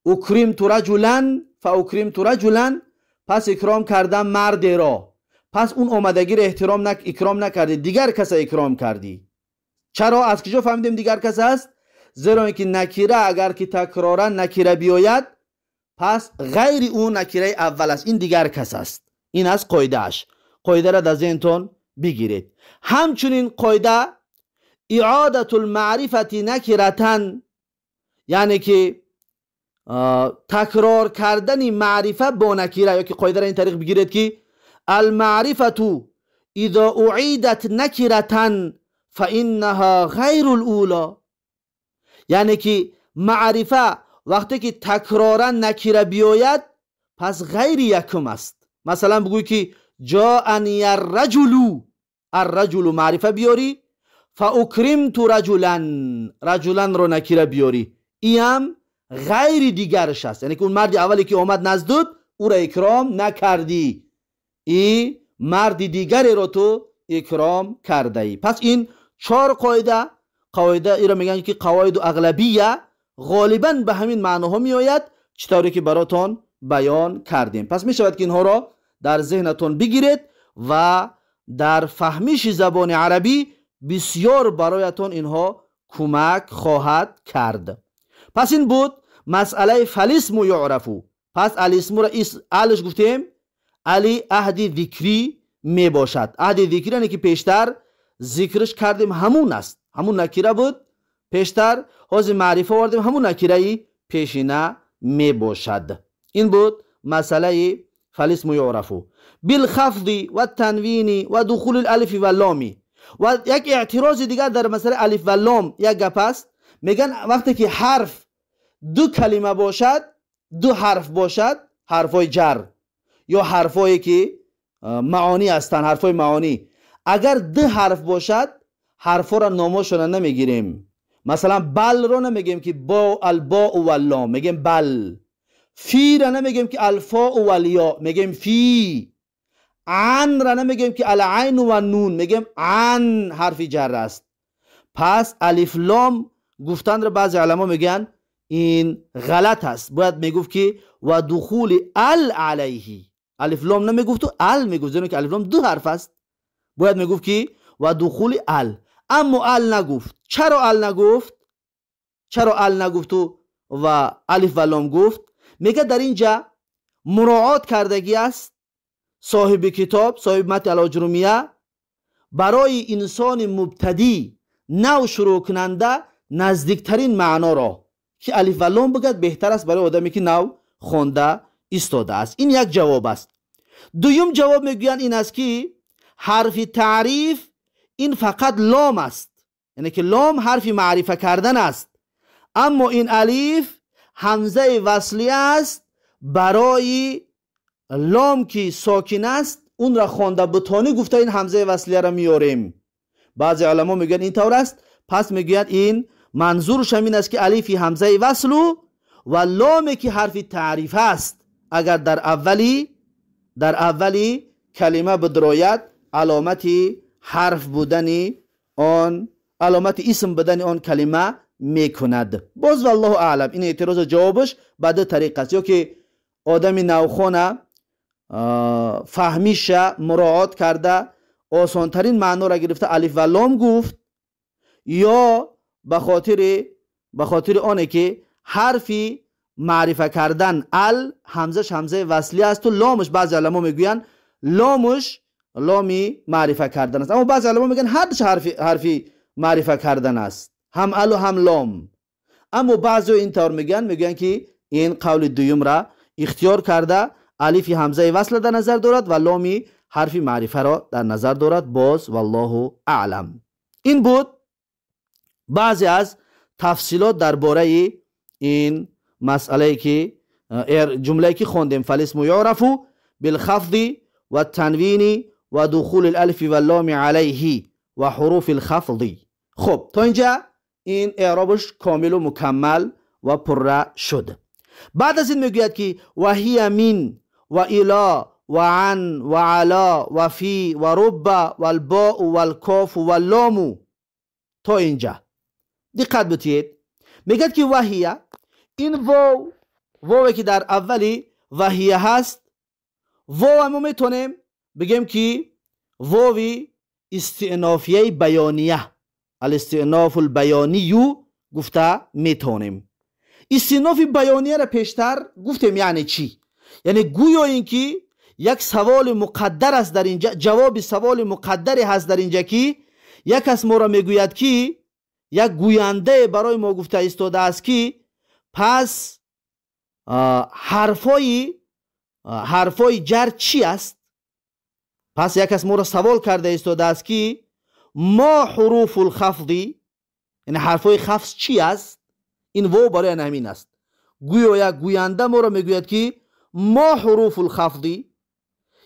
اکرمت رجلا فاکرمت رجلا پس اکرام کردم مرد را، پس اون آمدگی را اکرام نکردی، دیگر کس اکرام کردی. چرا؟ از کجا فهمیدیم دیگر کس است؟ زیرا اینکه نکیره اگر که تکرارا نکیره بیاید پس غیر اون نکیره اول است، این دیگر کس است. این از قاعده اش. قاعده را در ذهنتون بگیرید. همچنین قاعده اعادت المعرفة نکرتن، یعنی که تکرار کردن معرفه با نکیره، یا که قاعده را این طریق بگیرید که المعرفة اذا اعیدت نکرتن فانها غیر الاولا، یعنی که معرفه وقتی که تکرارا نکیره بیاید پس غیر یکم است. مثلا بگوی که جاءنی الرجل معرفه بیاری، فاکرمت رجلا رو نکیره بیاری، این غیر دیگرش است، یعنی که اون مرد اولی که آمد نزدت او را اکرام نکردی، این مرد دیگری رو تو اکرام کرده ای. پس این 4 قاعده ای را میگن که قواعد اغلبیه، غالبا به همین معناها می آید چطوری که براتون بیان کردیم. پس می شود که اینها را در ذهنتون بگیرید و در فهمیش زبان عربی بسیار برایتون اینها کمک خواهد کرد. پس این بود مسئله فالاسم یعرفو. پس الاسم را الش گفتیم علی عهد ذکری می باشد. عهد ذکری یعنی که پیشتر ذکرش کردیم همون است، همون نکیره بود، پیشتر حاضر معرفه آوردیم، همون نکیره پیشینه می باشد. این بود مسئله فالاسم یعرفو بالخفض و التنوین و دخول الالف و اللامی. و یک اعتراض دیگر در مسئله الف و لام یک گپ است، میگن وقتی که حرف 2 کلمه باشد، 2 حرف باشد، حرفای جر، یا حرفایی که معانی هستن، حرفای معانی. اگر 2 حرف باشد حرفا را نامشون نمیگیریم. مثلا بل رو نمیگیم که با الباء و اللام، میگیم بل. فی را نمیگیم که الفاء و الیا، میگیم فی. عن را نمیگیم که العین و نون، میگیم عن. حرف جر است. پس الف لام گفتن را بعضی علما میگن این غلط است. باید میگفت که و دخول ال علیه. الف لام نمیگفت و ال میگفت، زیرا که الف لام 2 حرف است. باید میگفت که و دخول ال، اما ال نگفت. چرا ال نگفت؟ چرا ال نگفت و الف و لام گفت؟ میگه در اینجا مراعات کردگی است صاحب کتاب، صاحب متن الاجرومیه، برای انسان مبتدی نو شروع کننده نزدیکترین معنا را که الف و لام بگد بهتر است برای آدمی که نو خوانده ایستاده است. این یک جواب است. دوم جواب میگویند این است که حرف تعریف این فقط لام است، یعنی که لام حرف معرفه کردن است، اما این الف همزه وصلی است برای لام که ساکن است، اون را خوانده بتانی گفته این همزه وصلیه را میاریم. بعضی علما میگن این طور است. پس میگن این منظورش همین است که الف همزه وصل و لام که حرف تعریف است اگر در اولی کلمه بدراید علامت حرف بودن آن، علامت اسم بودن آن کلمه میکند. باز والله اعلم این اعتراض جوابش به 2 طریق است. یا که آدم نوخوانه فهمیش مراعات کرده آسانترین معنا را گرفته الف و لام گفت، یا به خاطر آنه که حرفی معرفه کردن ال همزش همزه وصلی است و لامش بعضی علما میگوین لامش لامی معرفه کردن است، اما بعضی علما میگن هر دو حرفی معرفه کردن است، هم ال و هم لام. اما بعضی اینطور میگن که این قول دوم را اختیار کرده، الف همزه وصل در نظر دارد و لامی حرف معرفه را در نظر دارد. باز والله اعلم. این بود بعضی از تفصیلات درباره این مسئله که جمله که خوندیم، فالاسم یعرف بالخفض و التنوین و دخول الالف و اللام علیه و حروف الخفض. خب تا اینجا این اعرابش کامل و مکمل و پره شد. بعد از این میگوید که و هی من و الی و عن و علا و فی و رب و الباء و الکاف و اللام. تا اینجا دقت بتید. میگد که وحیه، این واوی که در اولی وحیه هست، واو هم میتونیم بگیم که واوی استئنافیه بیانیه، الاستئناف البیانیو گفته میتونیم. استئناف بیانیه را پیشتر گفتیم یعنی چی؟ یعنی گویا اینکه یک سوال مقدر است در اینجا، جواب سوال مقدری هست در اینجا که یک کس ما را میگوید که یک گوینده برای ما گفته ایستاده است که پس حرفای جر چی است؟ پس یک کس ما را سوال کرده ایستاده است که ما حروف الخفضی، یعنی حرفای خفض چی است؟ این واو برای همین است. گویا یک گوینده ما را میگوید که ما حروف الخفضی،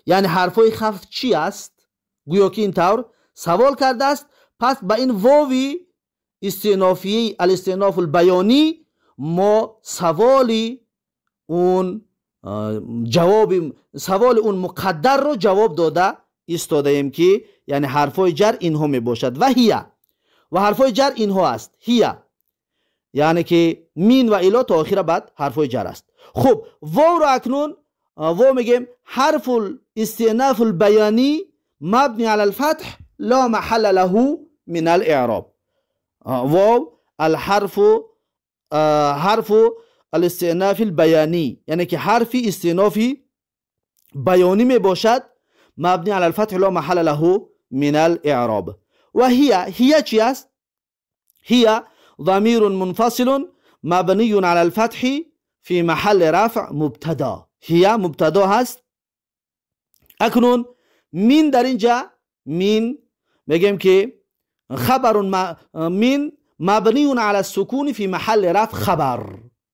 یعنی حرفای خفض چی است؟ گویا که اینطور سوال کرده است. پس با این واوی استئنافی الاستئناف البیانی ما سوال اون مقدر رو جواب داده ایستاده ایم که یعنی حرفای جر اینها می باشد. و هیه، و حرفای جر اینها است. هیه یعنی که مین و الی تا آخر بعد حرفای جر است. خب واو رو اکنون واو میگیم حرف الاستئناف البیانی مبنی علی الفتح لا محل له من الاعراب. واو حرف الاستئناف البیانی، یعنی که حرف استئنافی بیانی می باشد مبنی علی الفتح لا محل له من الاعراب. و هی چی است؟ هی ضمیر منفصل مبنی علی الفتح فی محل رفع مبتدا. هی مبتدا هست. اکنون من در اینجا من میگیم که خبر من مبنی علی السکون فی محل رفع خبر.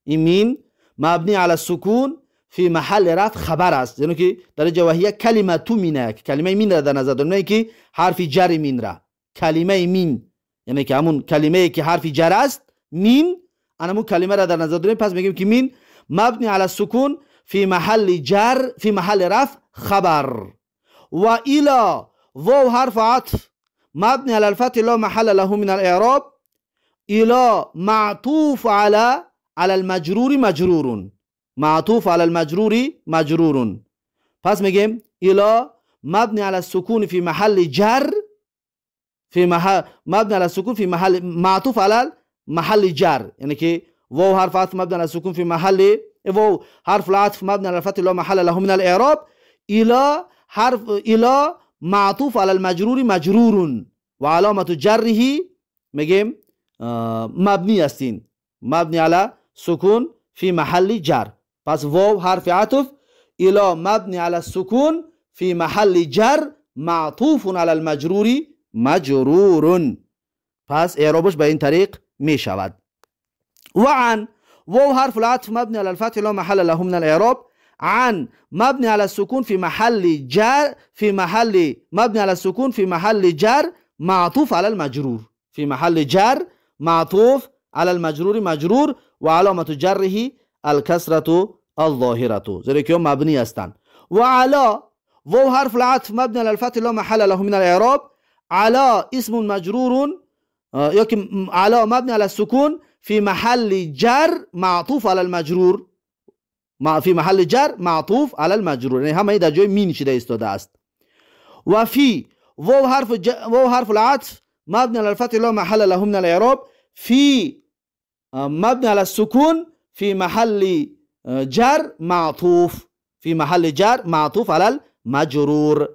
این من مبنی علی السکون فی محل رفع خبر است، یعنی که در اینجا وهیه کلمتو مینه، کلمه مین را در نظر داریم، نه که حرف جر مین را. کلمه مین یعنی که همون کلمه که حرف جر است، مین، همون کلمه را در نظر داریم. پس میگیم که مین مبنی علی السکون فی محل جر فی محل رفع خبر. و الی واو حرف عطف مبنی علی الفتح لا محل له من الاعراب. الی معطوف علی المجرور مجرور، معطوف علی المجرور مجرور. پس میگیم الی مبنی علی السکون فی محل جر فی محل مبنی علی السکون فی محل معطوف علی محل جر، یعنی که واو حرف عطف مبنی علی السکون فی محل واو حرف العطف مبني على الفتح لا محل له من الاعراب. الى حرف الى معطوف على المجرور مجرور و علامت جره میگیم مبنی استین، مبنی على سکون فی محل جر. پس واو حرف عطف الى مبنی على السکون فی محل جر معطوف على المجرور مجرور. پس اعرابش به این طریق می شود. و عن واو حرف العطف مبني على الفتح لا محل له من الاعراب. عن مبني على السكون في محل جر في محل مبني على السكون في محل جر معطوف على المجرور، في محل جر معطوف على المجرور مجرور و علامت جره الكسرة الظاهرة، زیرا که مبنی هستند. و علا واو حرف العطف مبني على الفتح لا محل له من الاعراب. علا اسم مجرور يمكن علا مبني على السكون في محل جر معطوف على المجرور، في محل جر معطوف على المجرور، یعنی همه در جای مین شده ایستاده است. و فی واو حرف العطف مبني على الفتح لا محل له من الاعراب. في مبني على السكون في محل جر معطوف، في محل جر معطوف على المجرور.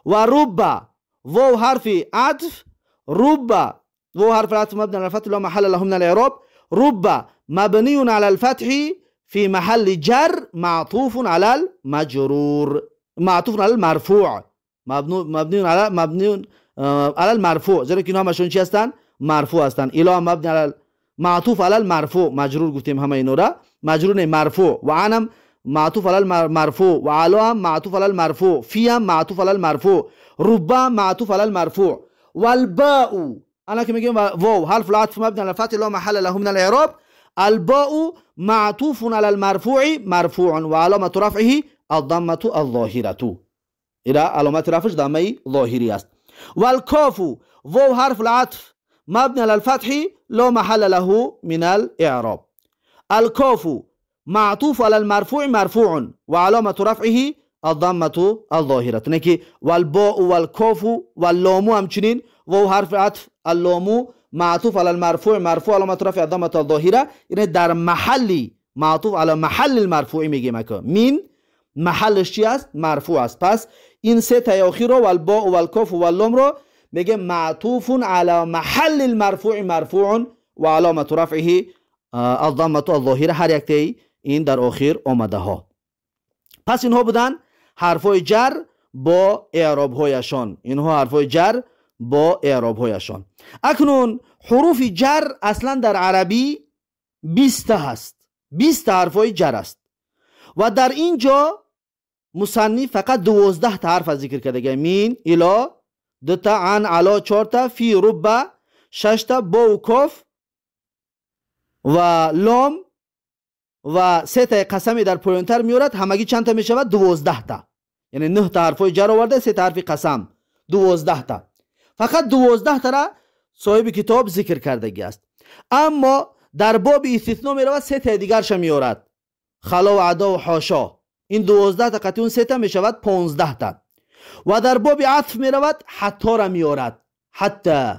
و رب واو حرف عطف رب واو حرف العطف مبني على الفتح لا محل له من الاعراب. رب مبني على الفتح في محل جر معطوف على المجرور، معطوف على المرفوع، مبني على المرفوع، زیرا که اینا همشون چی هستن؟ مرفوع هستن. الی مبني على معطوف على المرفوع، مجرور گفتیم همه اینا را، مجرور مرفوع. و عنم معطوف على المرفوع و علا هم معطوف على المرفوع، فی هم معطوف على المرفوع، رب هم معطوف على المرفوع. و الباء انا که میگم واو حرف العطف مبني على الفتح لا محل له من الاعراب. الباء معطوف على المرفوع مرفوع و علامة رفعه الضمة الظاهرة، الى علامة رفعش ضمه ظاهری است. و الكاف واو حرف العطف مبني على الفتح لا محل له من الاعراب. الكاف معطوف على المرفوع مرفوع و علامة رفعه الضمة الظاهرة، نکی والباء والكاف واللام همچنین واو حرف عطف اللام معطوف على المرفوع مرفوع علامت رفع الضمة الظاهرة، یعنی در محلی معطوف على محل المرفوع میگیم که مین محلش چی است؟ مرفوع است. پس این سه تا اخیر رو والباء والکاف واللام رو میگه معطوف على محل المرفوع مرفوع و علامت رفعه الضمة الظاهرة، هر یک تا این در آخر آمده ها. پس اینها بودن حرفای جر با اعراب هایشان، اینها حرفای جر با اعراب هایشان. اکنون حروف جر اصلا در عربی 20 هست، 20 حرفای جر است و در اینجا مصنف فقط 12 تا حرف ذکر کرده، مین، الی، 2 تا، عن، علا 4 تا، فی، رب 6 تا، با و کاف و لام و 3 تا قسمی در پایانتر میارد، همگی چند تا میشود؟ 12 تا، یعنی 9 تا حرفای جر آورده، 3 تا حرف قسم، 12 تا. فقط 12 تا را صاحب کتاب ذکر کردگی است. اما در باب استثناء می رود 3 تا دیگرش میارد، خلا و عدا و حاشا. این 12 تا قطعی اون 3 تا می شود 15 تا. و در باب عطف می رود حتی را میارد، حتی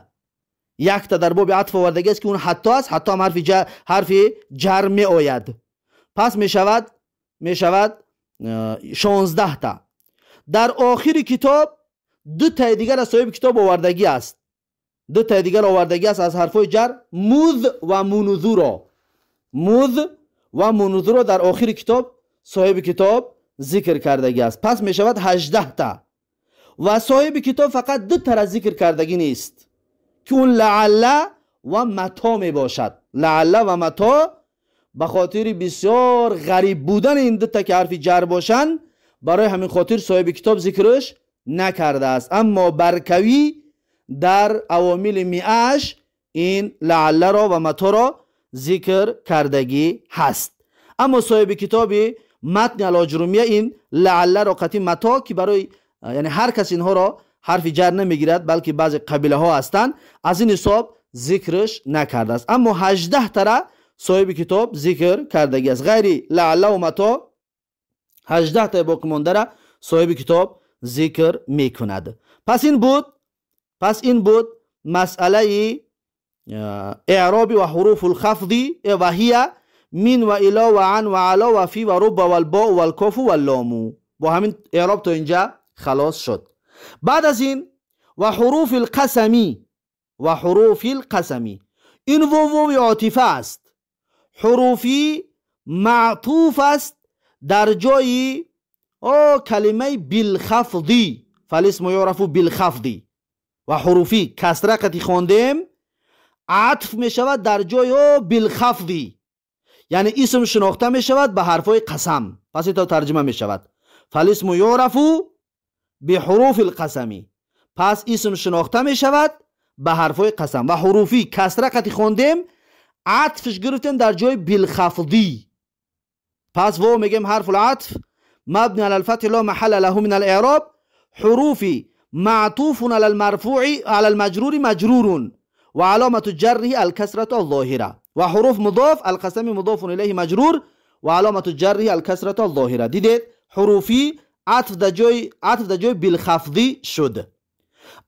1 تا در باب عطف آوردگی است که اون حتی است، حتی هم حرف جر می آید. پس می شود 16 تا. در آخر کتاب 2 تا دیگر از صاحب کتاب آوردگی است، 2 تا دیگر آوردگی است از حرفای جر، مذ و منذورا، مذ و منذورا در آخر کتاب صاحب کتاب ذکر کردگی است. پس می شود 18 تا. و صاحب کتاب فقط 2 تا را ذکر کردگی نیست که اون لعل و متا می باشد، لعل و متا به خاطر بسیار غریب بودن این دو تا که حرف جر باشن برای همین خاطر صاحب کتاب ذکرش نکرده است. اما برکوی در عوامل میعش این لعل را و متا را ذکر کردگی هست. اما صاحب کتاب متن الاجرومیه این لعل را قطعی متا که برای یعنی هر کس اینها را حرف جر نمیگیرد بلکه بعضی قبیله ها هستند از این حساب ذکرش نکرده است. اما 18 تا صاحب کتاب ذکر کردگی است. غیر لعل و متا 18 تا باقی مانده را صاحب کتاب ذکر میکند. پس این بود مسئله اعراب و حروف الخفض و هی من و الی و عن و علا و فی و رب و الباء و الکاف و اللام. با همین اعراب تا اینجا خلاص شد. بعد از این و حروف القسمی این واو عاطفه است. حروفی معطوف است در جای کلمه بالخفضی فالاسم یعرف بالخفضی و حروفی کسره قطعی خواندیم عطف می شود در جای بالخفضی یعنی اسم شناخته می شود به حرفای قسم. پس تا ترجمه می شود فالاسم یعرف بحروف القسمی. پس اسم شناخته می شود به حرفای قسم و حروفی کسره قطعی خواندیم عطفش گرفتیم در جای بالخفضی. پس واو میگیم حرف العطف مبني على الفتح لا محل له من الاعراب حروفي معطوف على المرفوع على المجرور مجرور وعلامة جره الكسرة الظاهرة وحروف مضاف القسم مضاف إليه مجرور وعلامة جره الكسرة الظاهرة. دیدید حروفی عطف در جای بالخفضی شد.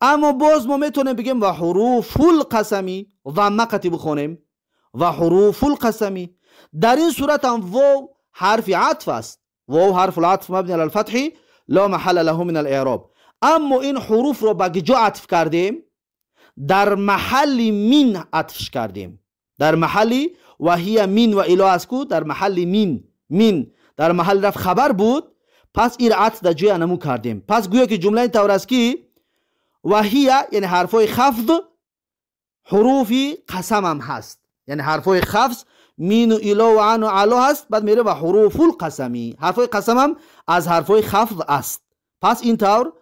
اما باز ما میتونیم بگیم و حروف القسمی ضمه قطعی بخونیم و حروف القسمی. در این صورت هم واو حرف عطف است. واو حرف العطف مبنی على الفتح لا محل له من الاعراب. اما این حروف رو به کجا عطف کردیم؟ در محل من عطفش کردیم. در محلی و هی من و الی اسکو در محل من در محل رفع خبر بود. پس این عطف در جای انمو کردیم. پس گویا که جمله این طور است که و هی یعنی حرفای خفض حروفی قسم هم هست. یعنی حرفای خفض مین و الا و عن و علا هست. بعد میره و حروف القسمی حرفای قسم هم از حرفای خفض است. پس این طور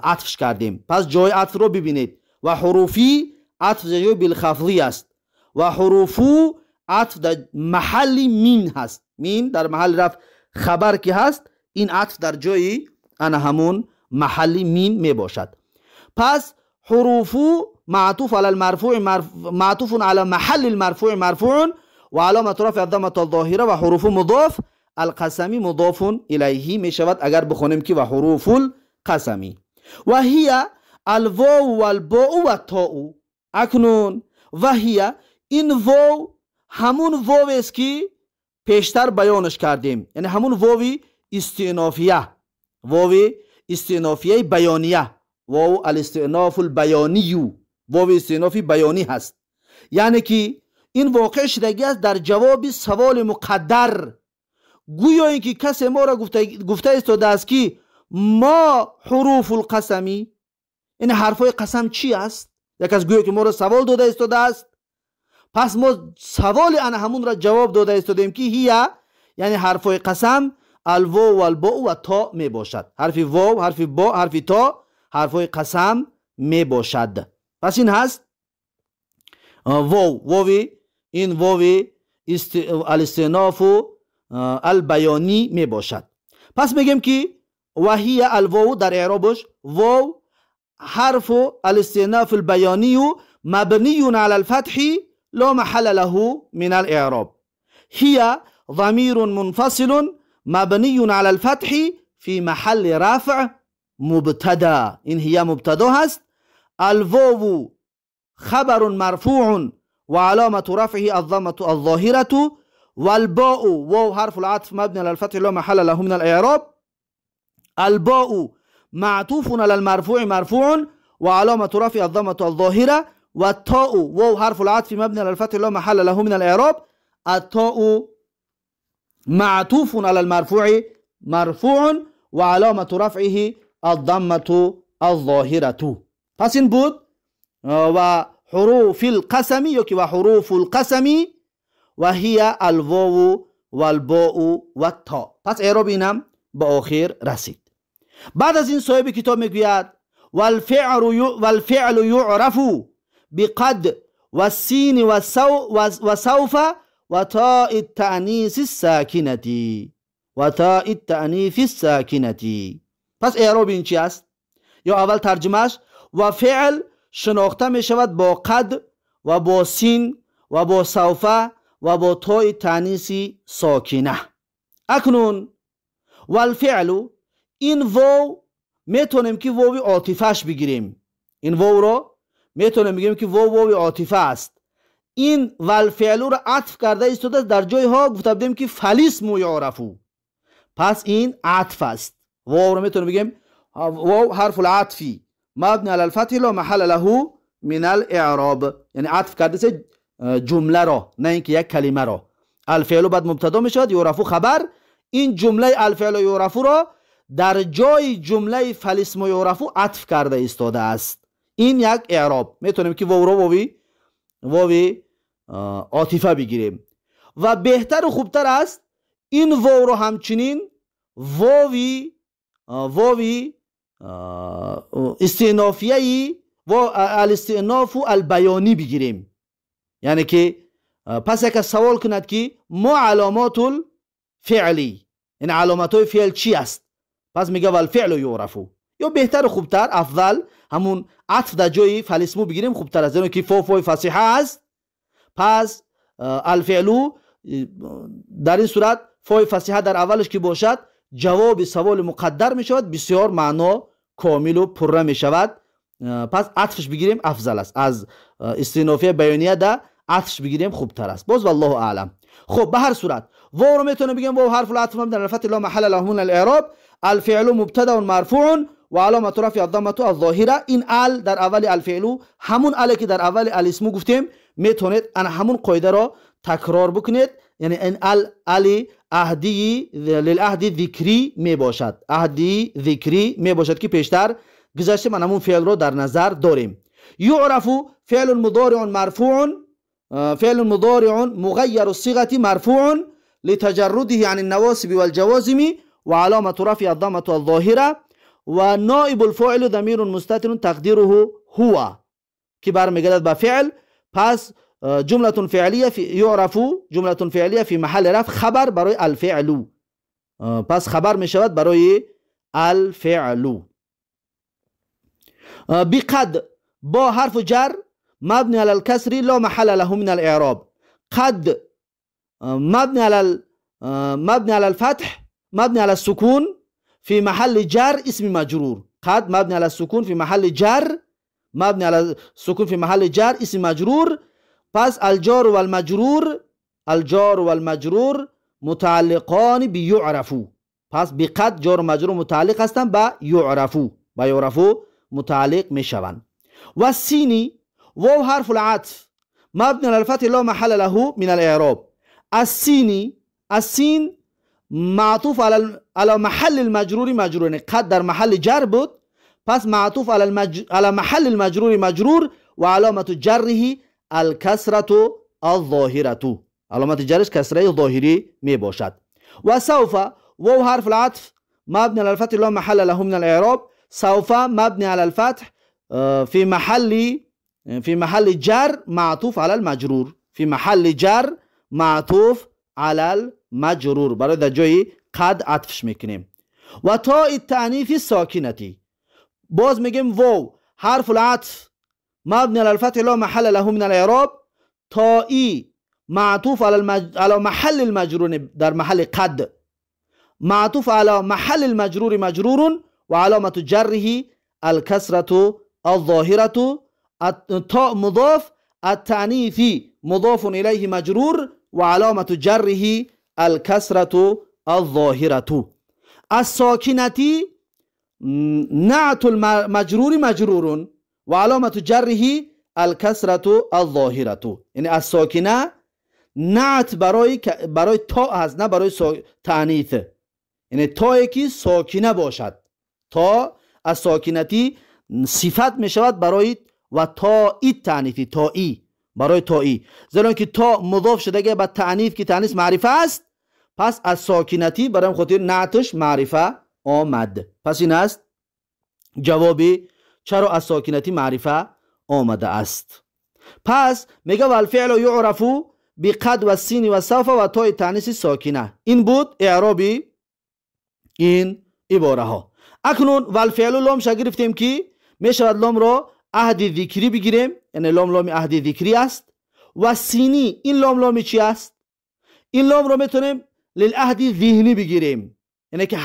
عطفش کردیم. پس جای عطف رو ببینید و حروفی عطف جای بالخفضی است و حروفو عطف در محل مین هست. مین در محل رفع خبر که هست این عطف در جای انا همون محل مین می باشد. پس حروفو معطوف على المرفوع معطوف على محل المرفوع مرفوع و علامت رفع الضمه الظاهره و حروف مضاف القسمی مضاف الیه می شود اگر بخونیم که و حروف القسمی و هی الواو و الباء و التاء. اکنون و هی این واو همون واو است که پیشتر بیانش کردیم. یعنی همون واو استئنافیه بیانیه واو الاستئناف البیانی واو استئنافی بیانی هست. یعنی که این واقع شدگی است در جواب سوال مقدر. گویا اینکه کسی ما را گفته استاده است که ما حروف القسمی این حرفای قسم چی است؟ یک از گویا که ما را سوال داده استاده است. پس ما سوال انا همون را جواب داده استادیم که هی یعنی حرفای قسم الواو و الباء و تا می باشد. حرف واو حرف با حرف تا حرفای قسم می باشد. پس این هست واوی این واوی الاستئناف البیانی می باشد. پس میگیم که و هی الواو در اعرابش واو حرف الاستئناف البیانی مبنی على الفتح لا محل له من الاعراب. هي ضمير منفصل مبني على الفتح في محل رفع مبتدا. این هي مبتدا هست. الواو خبر مرفوع وعلامة رفعه الضمة الظاهرة والباء واو حرف العطف مبني على الفتح لا محل له من الإعراب. الباء معطوف على المرفوع مرفوع وعلامة رفعه الضمة الظاهرة والتاء واو حرف العطف مبني على الفتح لا محل له من الإعراب. التاء معطوف على المرفوع مرفوع وعلامة رفعه الضمة الظاهرة. پس این بود و حروف القسمی یا که و حروف القسمی و هی الواو و الباء و تا. پس اعراب اینم به آخر رسید. بعد از این صاحب کتاب میگوید والفعل یعرف بقد و السین و سوف و تاء التأنیث الساکنتی و تاء التأنیث الساکنتی. پس اعراب این چی است؟ یا اول ترجمهش: و فعل شناخته می شود با قد و با سین و با سوف و با تاء تأنیث ساکنه. اکنون والفعل، این واو میتونیم که واو عاطفهش بگیریم. این واو رو میتونیم بگیم که واو عاطفه است. این والفعل رو عطف کرده ایستاده، در جای ها گفته بودیم که فالاسم یعرفو. پس این عطف است. واو رو میتونیم بگیم واو حرف العطفی مبنی علی الفتح لا محل له من الاعراب، یعنی عطف کرده جمله را، نه اینکه یک کلمه را. الفعل بعد مبتدا میشود، یعرفو خبر. این جمله الفعل یعرفو را در جای جمله فالاسم یعرفو عطف کرده ایستاده است. این یک اعراب. میتونیم که واو رو واوی عاطفه بگیریم و بهتر و خوبتر است این واو رو همچنین واوی استئنافیه و الاستئناف البیانی بگیریم. یعنی که پس یک سوال کند که ما علامات الفعلی، این علامات های فعل چی است؟ پس میگه والفعل یعرفو. یا بهتر و خوبتر، افضل، همون عطف در جای فالاسم بگیریم خوبتر است، زیرا که فوی فصیحه است. پس الفعل در این صورت فوی فصیحه در اولش که باشد جواب سوال مقدر می شود، بسیار معنا کامل و پره می شود. پس عطفش بگیریم افضل است، از استئنافیه بیانیه در عطفش بگیریم خوبتر است. باز والله اعلم. خب به هر صورت واو رو میتونه بگیم واو حرف العطف مبنی علی الفتح لا محل له من الاعراب. الفعل مبتدا مرفوع و علامه رفع الضمه الظاهره. این ال در اول الفعل، همون ال که در اول الاسم گفتیم، میتونید ان همون قاعده را تکرار بکنید. یعنی این ال عهدی للعهد ذکری می باشد، عهدی ذکری می باشد که پیشتر گذشته من همون فعل رو در نظر داریم. یعرف فعل مضارع مرفوع، فعل مضارع مغیر الصيغه مرفوع لتجرده عن النواصب والجوازم و علامه رفع الضمه الظاهره و نائب الفاعل ضمیر مستتر تقدیره هو که برمیگردد به فعل. پس جمله فعلیه یعرف جمله فعلیه فی محل رفع خبر برای الفعل. پس خبر می شود برای الفعل. بقد با حرف جر مبنی علی الکسر لا محل له من الاعراب. قد مبنی علی الفتح مبنی علی السکون في محل جر اسم مجرور. قد مبني على السكون في محل جر، مبني على السكون في محل جر اسم مجرور. پس الجار والمجرور متعلقان بيعرفو. پس بقد جار و مجرور متعلق هستند با یعرفو، با یعرفو متعلق میشوند. و السینی واو حرف العطف مبني على الفتح لا محل له من الاعراب. السين معطوف على محل المجرور مجرور، قد در محل جر بود، پس معطوف على محل المجرور مجرور و علامت جره الکسرة الظاهرة، علامت جرش کسره ظاهری می باشد. و سوف واو حرف العطف مبني على الفتح لا محل له من الاعراب. سوف مبني على الفتح في محل جر معطوف على المجرور، في محل جر معطوف على المجرور، برای در جای قد عطفش میکنیم. و تاء التأنیث ساکنتی باز میگیم واو حرف العطف مبني على الفتح لا محل له من الاعراب. تائی معطوف على محل المجرور در محل قد، معطوف على محل المجرور مجرور و علامت جره الكسرة الظاهرة. التاء مضاف، التأنيث مضاف إليه مجرور و علامت جره الكسرة الظاهرة. الساکنتی نعت المجرور مجرور و علامت جره الكسرة الظاهرة. یعنی الساکنه نعت برای تا هست، نه برای تأنیث. یعنی تایی که ساکنه باشد، تا الساکنتی صفت می شود برای و تایی تأنیثی، تایی برای تایی، زیرا که تا مضاف شده به تعنیف که تعنیف معرفه است، پس از ساکنتی برای خاطر نعتش معرفه آمد. پس این است جوابی چرا از ساکنتی معرفه آمده است. پس میگه والفعل یعرف بقد و سین و سوف و تای تعنیس ساکنه. این بود اعرابی این عباره ها. اکنون والفعل لام شا گرفتیم که میشود لام را عهد ذکری بگیریم، یعنی لام عهد ذکری است. و سینی، این لام چی است؟ این لام را میتونیم للعهد ذهنی بگیریم، یعنی که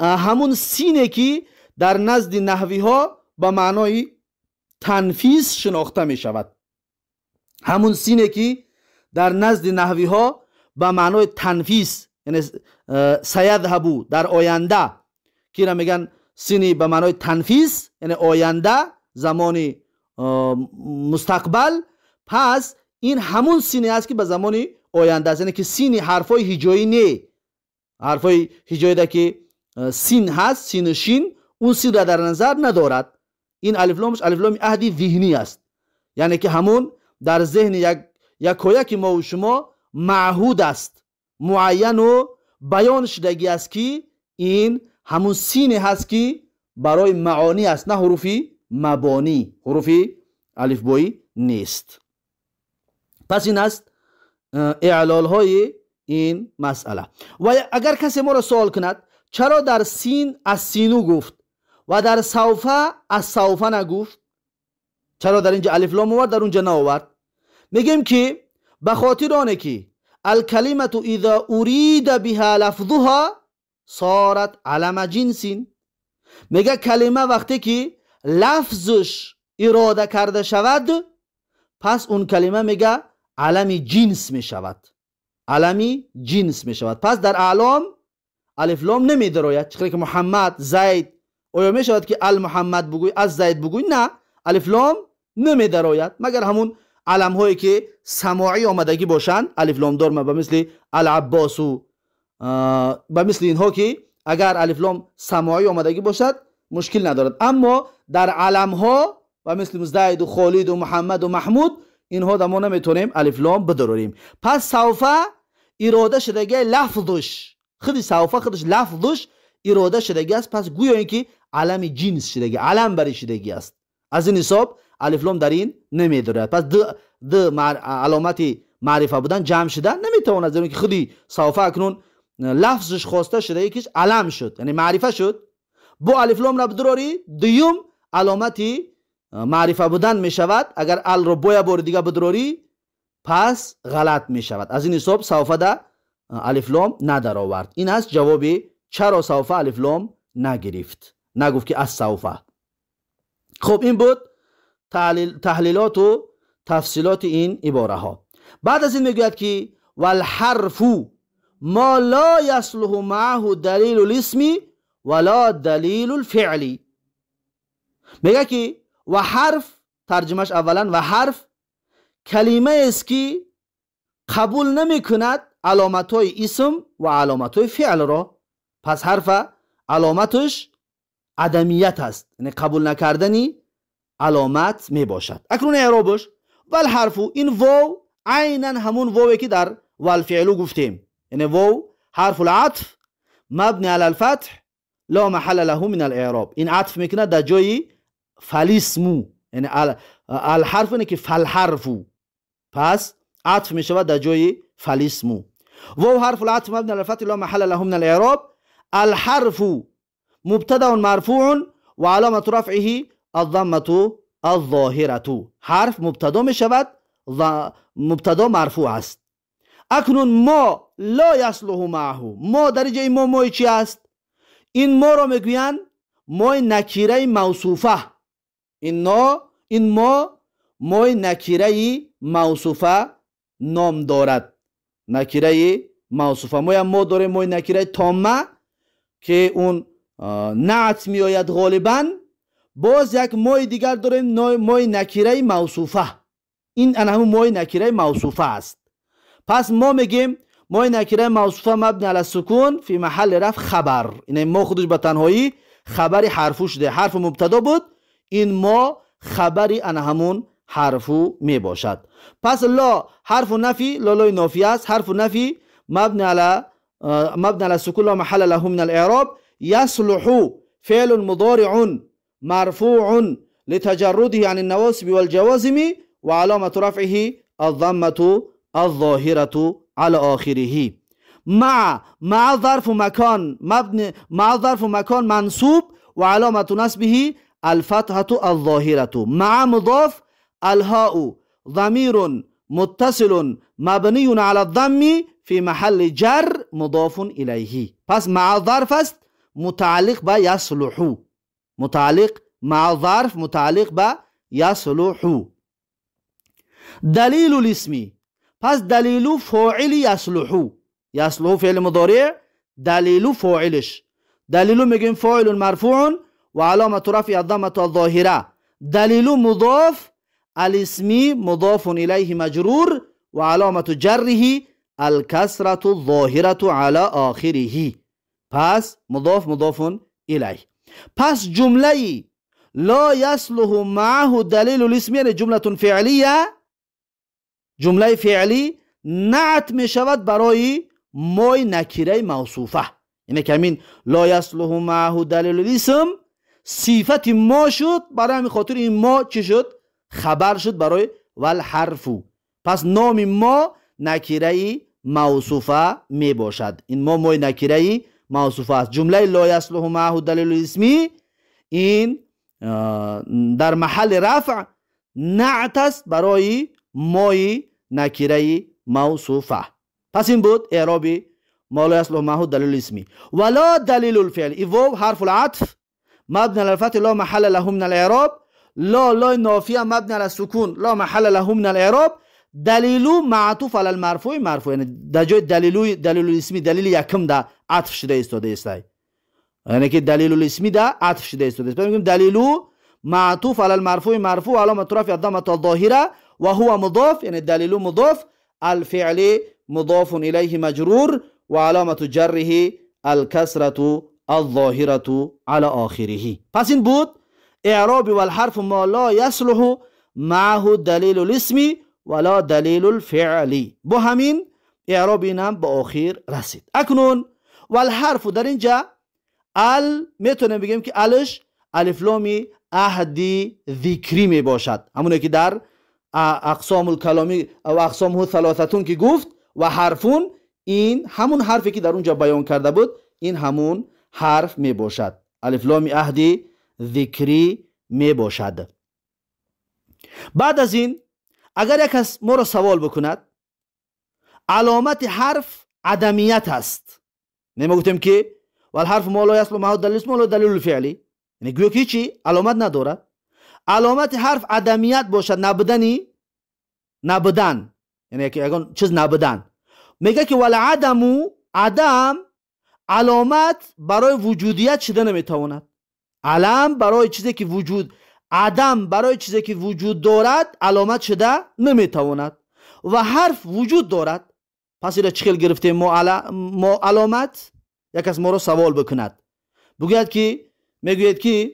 همون سینه که در نزد نحوی ها با معنای تنفیس شناخته می شود. همون سینه که در نزد نحوی ها با معنای تنفیس، یعنی سیذهبو در آینده که را میگن سینی به معنای تنفیس، یعنی آینده، زمان مستقبل. پس این همون سینه است که به زمان آینده است، یعنی که سینی حرفای هجایی نه، حرفای هجایی ده که سین هست، سین و شین، اون سین را در نظر ندارد. این الف لامش الف لام عهدی ذهنی است، یعنی که همون در ذهن یک ما و شما معهود است، معین و بیان شدگی است که این همون سین هست که برای معانی است، نه حروفی مبانی، حروفی الف بایی نیست. پس این است اعلال های این مسئله. و اگر کسی ما را سوال کند چرا در سین از سینو گفت و در سوفه از سوفه نگفت، چرا در اینجا الف لام آورد در اونجا نآورد، میگیم که به خاطر آنه که الکلمه اذا ارید بها لفظها صارت علم جنسین. میگه کلمه وقتی که لفظش اراده کرده شود، پس اون کلمه میگه علم جنس میشود، علم جنس میشود. پس در اعلام الف لام نمیدراید، چطوری که محمد، زید، آیا میشود که المحمد بگوی، از زید بگوی؟ نه، الف لام نمیدراید، مگر همون علم هایی که سماعی آمدگی باشند، الف لام دار، به مثل العباس و به مثل اینها که اگر الف لام سماعی آمدگی باشد مشکل ندارد. اما در علم ها و مثل زید و خالد و محمد و محمود، اینها در ما نمیتونیم الف لام بداریم. پس سوفه اراده شدگی لفظش، خودی سوفه خودش لفظش اراده شدگی است، پس گویا اینکه علم جنس شدگی، علم بری شدگی است. از این حساب الف لام در این نمیدارد. پس علامت معرفه بودن جمع شده نمیتواند، زیرا که خودی سوفه اکنون لفظش خواسته شده یکیش علم شد، یعنی معرفه شد. با الف لام را بداری دیوم علامتی معرفه بودن می شود. اگر ال رو بویا بار دیگه بداری پس غلط می شود. از این حساب سوفه ده الف لام ندار آورد. این است جوابی چرا سوفه الف لام نگرفت، نگفت که از سوفه. خب این بود تحلیلات و تفصیلات این عباره ها. بعد از این میگوید که والحرف ما لا یصلح معه دلیل الاسم ولا دلیل الفعل. میگه که و حرف، ترجمهش اولا و حرف کلمه است که قبول نمی کند علامت های اسم و علامت های فعل را. پس حرف علامتش عدمیت است، یعنی قبول نکردنی علامت می باشد. اکنون اعرابش والحرف، این واو عینا همون واوی که در والفعل گفتیم، یعنی واو حرف العطف مبنی علی الفتح لا محل له من الاعراب. این عطف میکنه در جای فالاسمو، یعنی الحرف اینه که فالحرفو، پس عطف میشود در جای فالاسمو. واو حرف العطف مبنی علی الفتح لا محل له من الاعراب. الحرف مبتدا مرفوع و علامت رفعه الضمه الظاهره. حرف مبتدا میشود، مبتدا مرفوع است. اکنون ما لا یصلح معه، ما در جای ما چی است؟ این ما را میگویند ما نکیره موصوفه. این ما نکیره موصوفه نام دارد، نکیره موصوفه. ما داریم ما نکیره تامه که اون نعت می آید غالبا. باز یک ما دیگر داریم ما نکیره موصوفه، این همون ما نکیره موصوفه است. پس ما میگیم ما نکیره موصوفه مبنی علی السکون فی محل رفع خبر. این ما خودش به تنهایی خبری حرفو شده، حرف مبتدا بود، این ما خبری همون حرفو می باشد. پس لا حرف نفی، لای نافی است. حرف نفی مبنی على سکون لا محل له من الاعراب. يصلح فعل مضارع مرفوع لتجرده عن النواصب والجوازم وعلامة رفعه الضمة الظاهرة على آخره. مع ظرف مكان مبني، مع ظرف مكان منصوب وعلامة نصبه الفتحة الظاهرة. مع مضاف، الهاء ضمير متصل مبني على الضم في محل جر مضاف إليه. پس مع ظرف است متعلق با يصلح، متعلق مع ظرف متعلق با يصلح. دلیل الاسم، پس دلیل فاعل يصلح. يصلح فعل مضارع، دلیل فاعلش. دلیل میگیم فاعل مرفوع و علامة رفع الضمة الظاهرة. دلیل مضاف، الاسم مضاف إليه مجرور و علامة جره الكسرة الظاهرة على آخره. پس مضاف إليه. پس جمله لا يصلح معه دلیل الاسم یعنی جمله فعلیه، جمله فعلی نعت می شود برای مای نکره موصوفه. یعنی که همین لا يصلح معه دلیل الاسم صفت ما شد، برای همین خاطر این ما چی شد؟ خبر شد برای والحرف. پس نام ما نکره موصوفه می باشد. این ما مای نکره موصوفه است. جمله لا يصلح معه دلیل الاسم این در محل رفع نعت است برای مای نکره موصوفه. پس این بود اعراب ما لا يصلح معه دلیل الاسم. ولا دلیل الفعل، این واو حرف العطف مبني على الفتح لا محل له من الاعراب. لا نافیه مبني على السکون لا محل له من الاعراب. دلیل معطوف على المرفوع مرفوع، یعنی در جای دلیل الاسمی دلیل یکم ده عطف شده ایستاده است، یعنی که دلیل الاسمی ده عطف شده ایستاده است. میگیم دلیل معطوف على المرفوع مرفوع علامة رفع الضمة الظاهرة و هو مضاف، یعنی دلیل مضاف، الفعل مضاف إليه مجرور و علامة جره الكسرة الظاهرة على آخره. پس این بود اعراب والحرف ما لا يصلح معه دلیل الاسم ولا دلیل الفعلی. با همین اعراب اینم به آخر رسید. اکنون والحرف در اینجا میتونیم بگیم که الش الف لام عهدی ذکری می باشد، همونه که در اقسام الکلامی و اقسامه ثلاثتون که گفت و حرفون، این همون حرفی که در اونجا بیان کرده بود، این همون حرف می باشد. الف لام عهدی ذکری می باشد. بعد از این اگر یک کس ما را سوال بکند علامت حرف عدمیت است، نمی گفتیم که والحرف ما لا يصلح معه دلیل الاسم ولا دلیل الفعلی، یعنی گویا که چی علامت ندارد. علامت حرف عدمیت باشد، نبودن، یعنی که اگر چیز نبودن. میگه که والعدم، عدم علامت برای وجودیت شده نمیتواند. علم برای چیزی که وجود، عدم برای چیزی که وجود دارد علامت شده نمیتواند. و حرف وجود دارد. پس ایره چخیل گرفتیم ما علامت. یک از ما رو سوال بکند میگوید که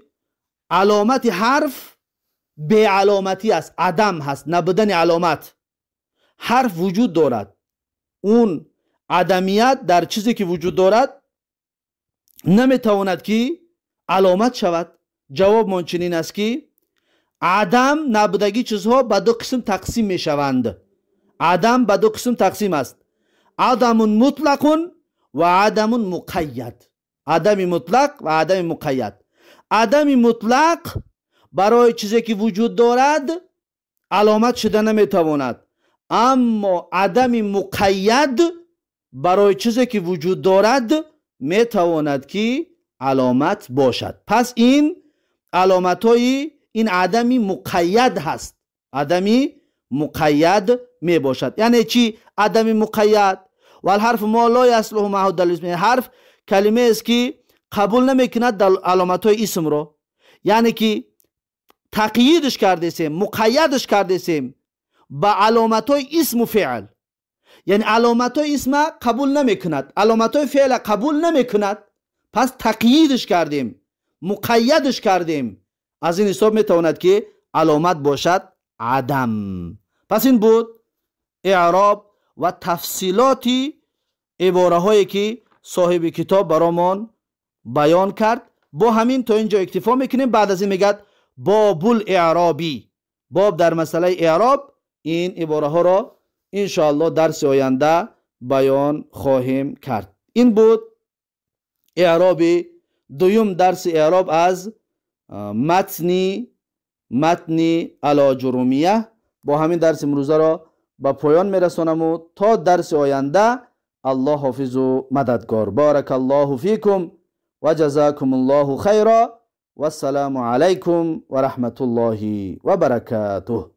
علامت حرف به علامتی است، عدم هست، نبودن علامت. حرف وجود دارد، اون عدمیت در چیزی که وجود دارد نمیتواند که علامت شود. جواب من چنین است که عدم نبودگی چیزها به دو قسم تقسیم می شوند. عدم به دو قسم تقسیم است، عدم مطلق و عدم مقید. عدم مطلق و عدم مقید. عدم مطلق برای چیزی که وجود دارد علامت شده نمیتواند، اما عدم مقید برای چیزی که وجود دارد میتواند که علامت باشد. پس این علامت های این عدمی مقید هست، عدمی مقید می باشد. یعنی چی عدمی مقید؟ والحرف ما لا يصلح معه دلیل الاسم، حرف کلمه است که قبول نمیکند علامت های اسم رو، یعنی که تقییدش کرده سیم، مقیدش کرده سیم با علامت های اسم و فعل. یعنی علامت های اسم قبول نمیکند، علامت های فعل قبول نمیکند، پس تقییدش کردیم، مقیدش کردیم. از این حساب میتواند که علامت باشد عدم. پس این بود اعراب و تفصیلاتی عباره هایی که صاحب کتاب برامون بیان کرد. با همین تا اینجا اکتفا میکنیم. بعد از این میگد باب الاعرابی، باب در مسئله اعراب. این عباره ها را انشاءالله درس آینده بیان خواهیم کرد. این بود اعراب دویم، درس اعراب از متن الاجرومیه. با همین درس امروزه را به پایان میرسانم و تا درس آینده الله حافظ و مددگار. بارک الله فیکم و جزاکم الله خیرا و السلام علیکم و رحمت الله و برکاته.